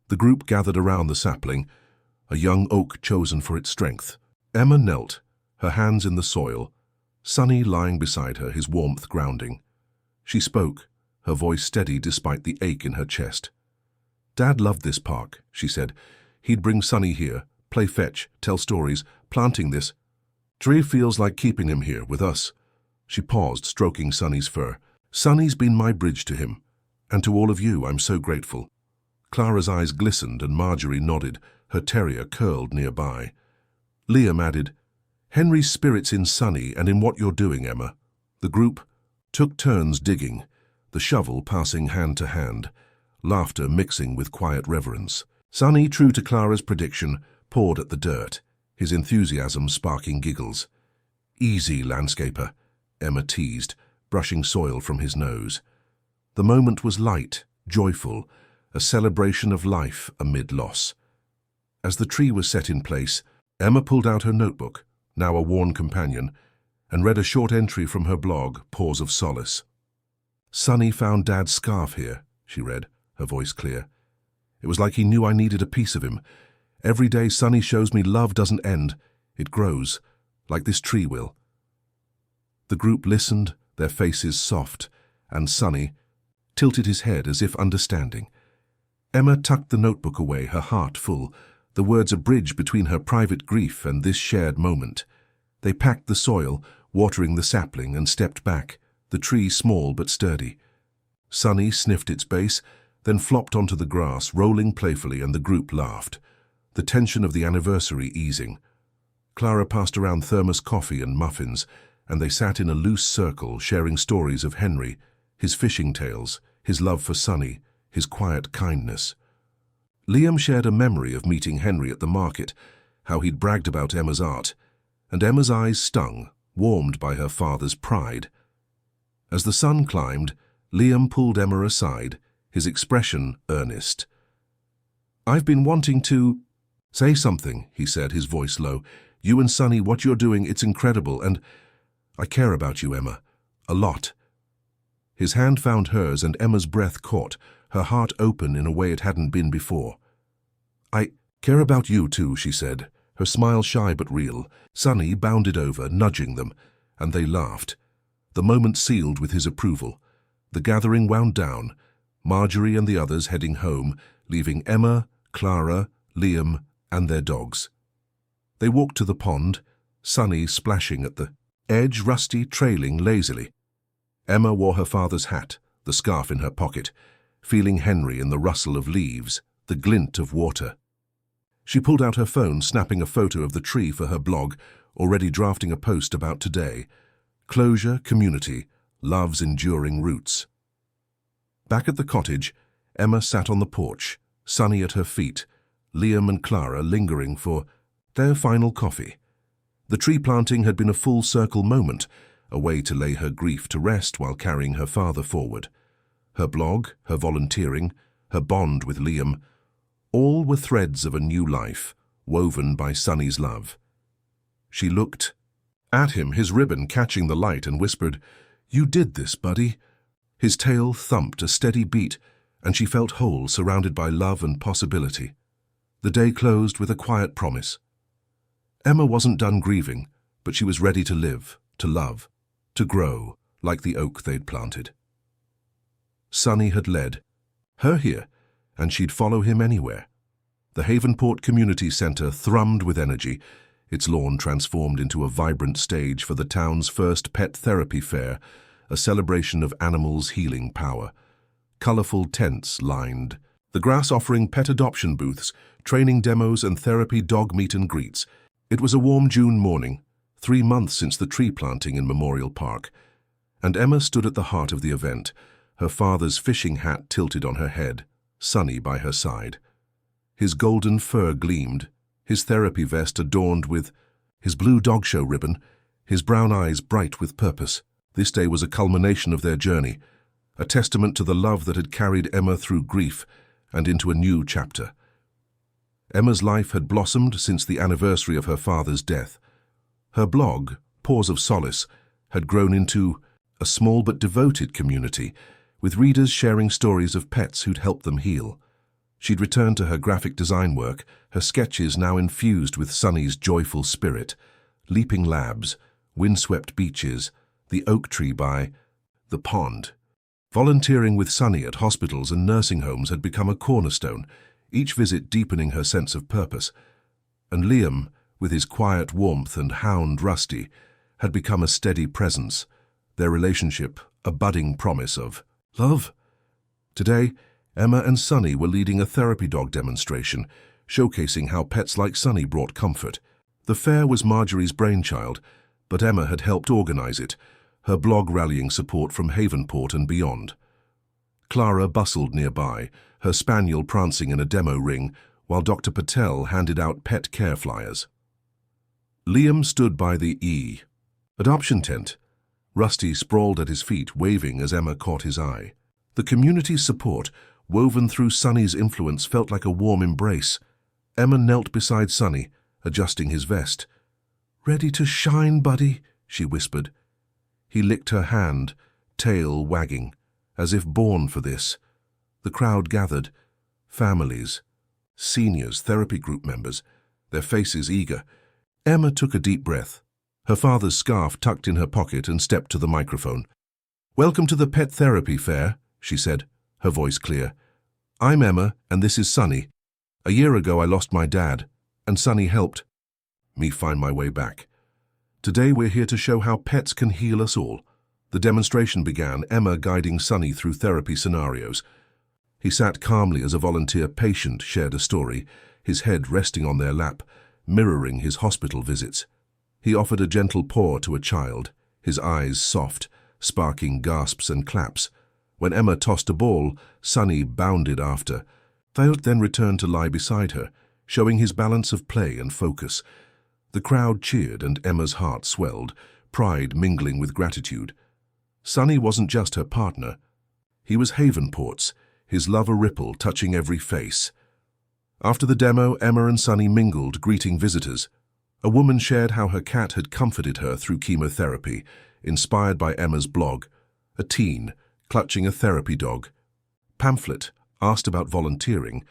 The group gathered around the sapling, a young oak chosen for its strength. Emma knelt, her hands in the soil, Sonny lying beside her, his warmth grounding. She spoke, her voice steady despite the ache in her chest. "Dad loved this park," she said. "He'd bring Sonny here, play fetch, tell stories. Planting this tree feels like keeping him here with us." She paused, stroking Sonny's fur. "Sonny's been my bridge to him, and to all of you I'm so grateful." Clara's eyes glistened and Marjorie nodded, her terrier curled nearby. Liam added, "Henry's spirit's in Sonny and in what you're doing, Emma." The group took turns digging, the shovel passing hand to hand, laughter mixing with quiet reverence. Sonny, true to Clara's prediction, pawed at the dirt, his enthusiasm sparking giggles. "Easy, landscaper," Emma teased, brushing soil from his nose. The moment was light, joyful, a celebration of life amid loss. As the tree was set in place, Emma pulled out her notebook, now a worn companion, and read a short entry from her blog, Paws of Solace. "Sonny found Dad's scarf here," she read, her voice clear. "It was like he knew I needed a piece of him. Every day Sonny shows me love doesn't end, it grows, like this tree will." The group listened, their faces soft, and Sonny tilted his head as if understanding. Emma tucked the notebook away, her heart full, the words a bridge between her private grief and this shared moment. They packed the soil, watering the sapling, and stepped back, the tree small but sturdy. Sonny sniffed its base, then flopped onto the grass, rolling playfully, and the group laughed, the tension of the anniversary easing. Clara passed around thermos coffee and muffins, and they sat in a loose circle, sharing stories of Henry, his fishing tales, his love for Sonny, his quiet kindness. Liam shared a memory of meeting Henry at the market, how he'd bragged about Emma's art, and Emma's eyes stung, warmed by her father's pride. As the sun climbed, Liam pulled Emma aside, his expression earnest. "I've been wanting to say something," he said, his voice low. "You and Sonny, what you're doing, it's incredible, and I care about you, Emma, a lot." His hand found hers and Emma's breath caught, her heart open in a way it hadn't been before. "I care about you too," she said, her smile shy but real. Sonny bounded over, nudging them, and they laughed. The moment sealed with his approval. The gathering wound down, Marjorie and the others heading home, leaving Emma, Clara, Liam, and their dogs. They walked to the pond, Sonny splashing at the edge, Rusty trailing lazily. Emma wore her father's hat, the scarf in her pocket, feeling Henry in the rustle of leaves, the glint of water. She pulled out her phone, snapping a photo of the tree for her blog, already drafting a post about today. Closure, community, love's enduring roots. Back at the cottage, Emma sat on the porch, Sonny at her feet, Liam and Clara lingering for their final coffee. The tree planting had been a full-circle moment, a way to lay her grief to rest while carrying her father forward. Her blog, her volunteering, her bond with Liam, all were threads of a new life, woven by Sonny's love. She looked at him, his ribbon catching the light, and whispered, "You did this, buddy." His tail thumped a steady beat, and she felt whole, surrounded by love and possibility. The day closed with a quiet promise. Emma wasn't done grieving, but she was ready to live, to love, to grow, like the oak they'd planted. Sonny had led her here, and she'd follow him anywhere. The Havenport Community Centre thrummed with energy, its lawn transformed into a vibrant stage for the town's first pet therapy fair, a celebration of animals' healing power. Colourful tents lined the grass, offering pet adoption booths, training demos, and therapy dog meet and greets. It was a warm June morning, 3 months since the tree planting in Memorial Park, and Emma stood at the heart of the event, her father's fishing hat tilted on her head, Sonny by her side. His golden fur gleamed, his therapy vest adorned with his blue dog show ribbon, his brown eyes bright with purpose. This day was a culmination of their journey, a testament to the love that had carried Emma through grief and into a new chapter. Emma's life had blossomed since the anniversary of her father's death. Her blog, Paws of Solace, had grown into a small but devoted community with readers sharing stories of pets who'd helped them heal. She'd returned to her graphic design work, her sketches now infused with Sunny's joyful spirit. Leaping labs, windswept beaches, the oak tree by the pond. Volunteering with Sunny at hospitals and nursing homes had become a cornerstone, each visit deepening her sense of purpose. And Liam, with his quiet warmth and hound Rusty, had become a steady presence, their relationship a budding promise of love. Today, Emma and Sunny were leading a therapy dog demonstration, showcasing how pets like Sunny brought comfort. The fair was Marjorie's brainchild, but Emma had helped organize it, her blog rallying support from Havenport and beyond. Clara bustled nearby, her spaniel prancing in a demo ring, while Dr. Patel handed out pet care flyers. Liam stood by the adoption tent. Rusty sprawled at his feet, waving as Emma caught his eye. The community's support, woven through Sunny's influence, felt like a warm embrace. Emma knelt beside Sunny, adjusting his vest. "Ready to shine, buddy?" she whispered. He licked her hand, tail wagging, as if born for this. The crowd gathered. Families, seniors, therapy group members, their faces eager. Emma took a deep breath, her father's scarf tucked in her pocket, and stepped to the microphone. "Welcome to the Pet Therapy Fair," she said, her voice clear. "I'm Emma, and this is Sunny. A year ago I lost my dad, and Sunny helped me find my way back. Today we're here to show how pets can heal us all." The demonstration began, Emma guiding Sunny through therapy scenarios. He sat calmly as a volunteer patient shared a story, his head resting on their lap, mirroring his hospital visits. He offered a gentle paw to a child, his eyes soft, sparking gasps and claps. When Emma tossed a ball, Sunny bounded after. They then returned to lie beside her, showing his balance of play and focus. The crowd cheered and Emma's heart swelled, pride mingling with gratitude. Sunny wasn't just her partner. He was Havenport's, his love a ripple touching every face. After the demo, Emma and Sunny mingled, greeting visitors. A woman shared how her cat had comforted her through chemotherapy, inspired by Emma's blog. A teen, clutching a therapy dog. Pamphlet asked about volunteering,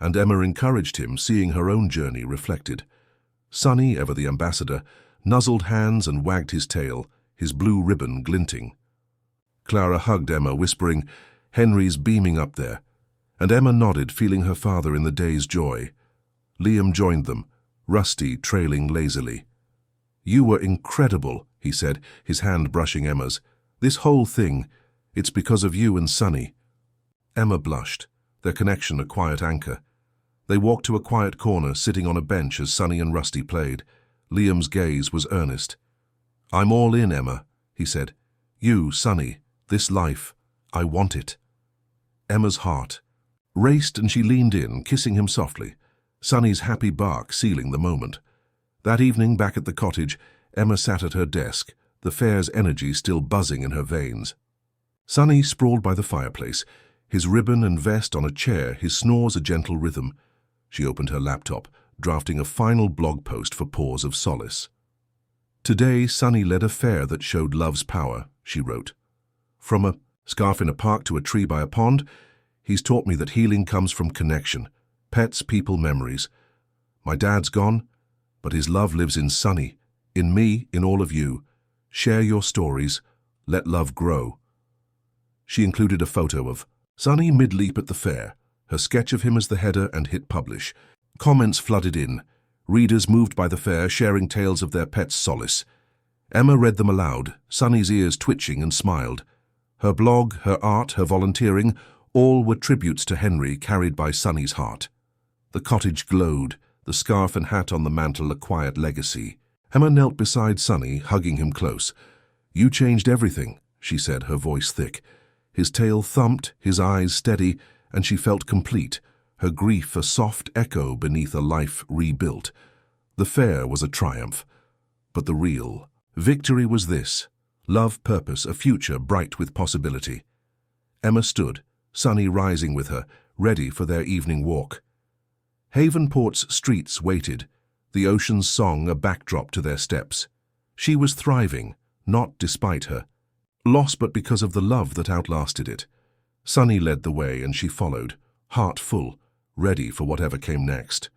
and Emma encouraged him, seeing her own journey reflected. Sunny, ever the ambassador, nuzzled hands and wagged his tail, his blue ribbon glinting. Clara hugged Emma, whispering, "Henry's beaming up there," and Emma nodded, feeling her father in the day's joy. Liam joined them, Rusty trailing lazily. "You were incredible," he said, his hand brushing Emma's. "This whole thing, it's because of you and Sunny." Emma blushed, their connection a quiet anchor. They walked to a quiet corner, sitting on a bench as Sunny and Rusty played. Liam's gaze was earnest. "I'm all in, Emma," he said. "You, Sunny, this life, I want it." Emma's heart raced and she leaned in, kissing him softly, Sunny's happy bark sealing the moment. That evening, back at the cottage, Emma sat at her desk, the fair's energy still buzzing in her veins. Sunny sprawled by the fireplace, his ribbon and vest on a chair, his snores a gentle rhythm. She opened her laptop, drafting a final blog post for Paws of Solace. "Today, Sunny led a fair that showed love's power," she wrote. "From a scarf in a park to a tree by a pond, he's taught me that healing comes from connection, pets, people, memories. My dad's gone, but his love lives in Sunny, in me, in all of you. Share your stories, let love grow." She included a photo of Sunny mid-leap at the fair, her sketch of him as the header, and hit publish. Comments flooded in, readers moved by the fair sharing tales of their pet's solace. Emma read them aloud, Sunny's ears twitching, and smiled. Her blog, her art, her volunteering, all were tributes to Henry carried by Sunny's heart. The cottage glowed, the scarf and hat on the mantel a quiet legacy. Emma knelt beside Sunny, hugging him close. "You changed everything," she said, her voice thick. His tail thumped, his eyes steady, and she felt complete, her grief a soft echo beneath a life rebuilt. The fair was a triumph, but the real victory was this: love, purpose, a future bright with possibility. Emma stood, Sunny rising with her, ready for their evening walk. Havenport's streets waited, the ocean's song a backdrop to their steps. She was thriving, not despite her, lost but because of the love that outlasted it. Sunny led the way and she followed, heart full, ready for whatever came next.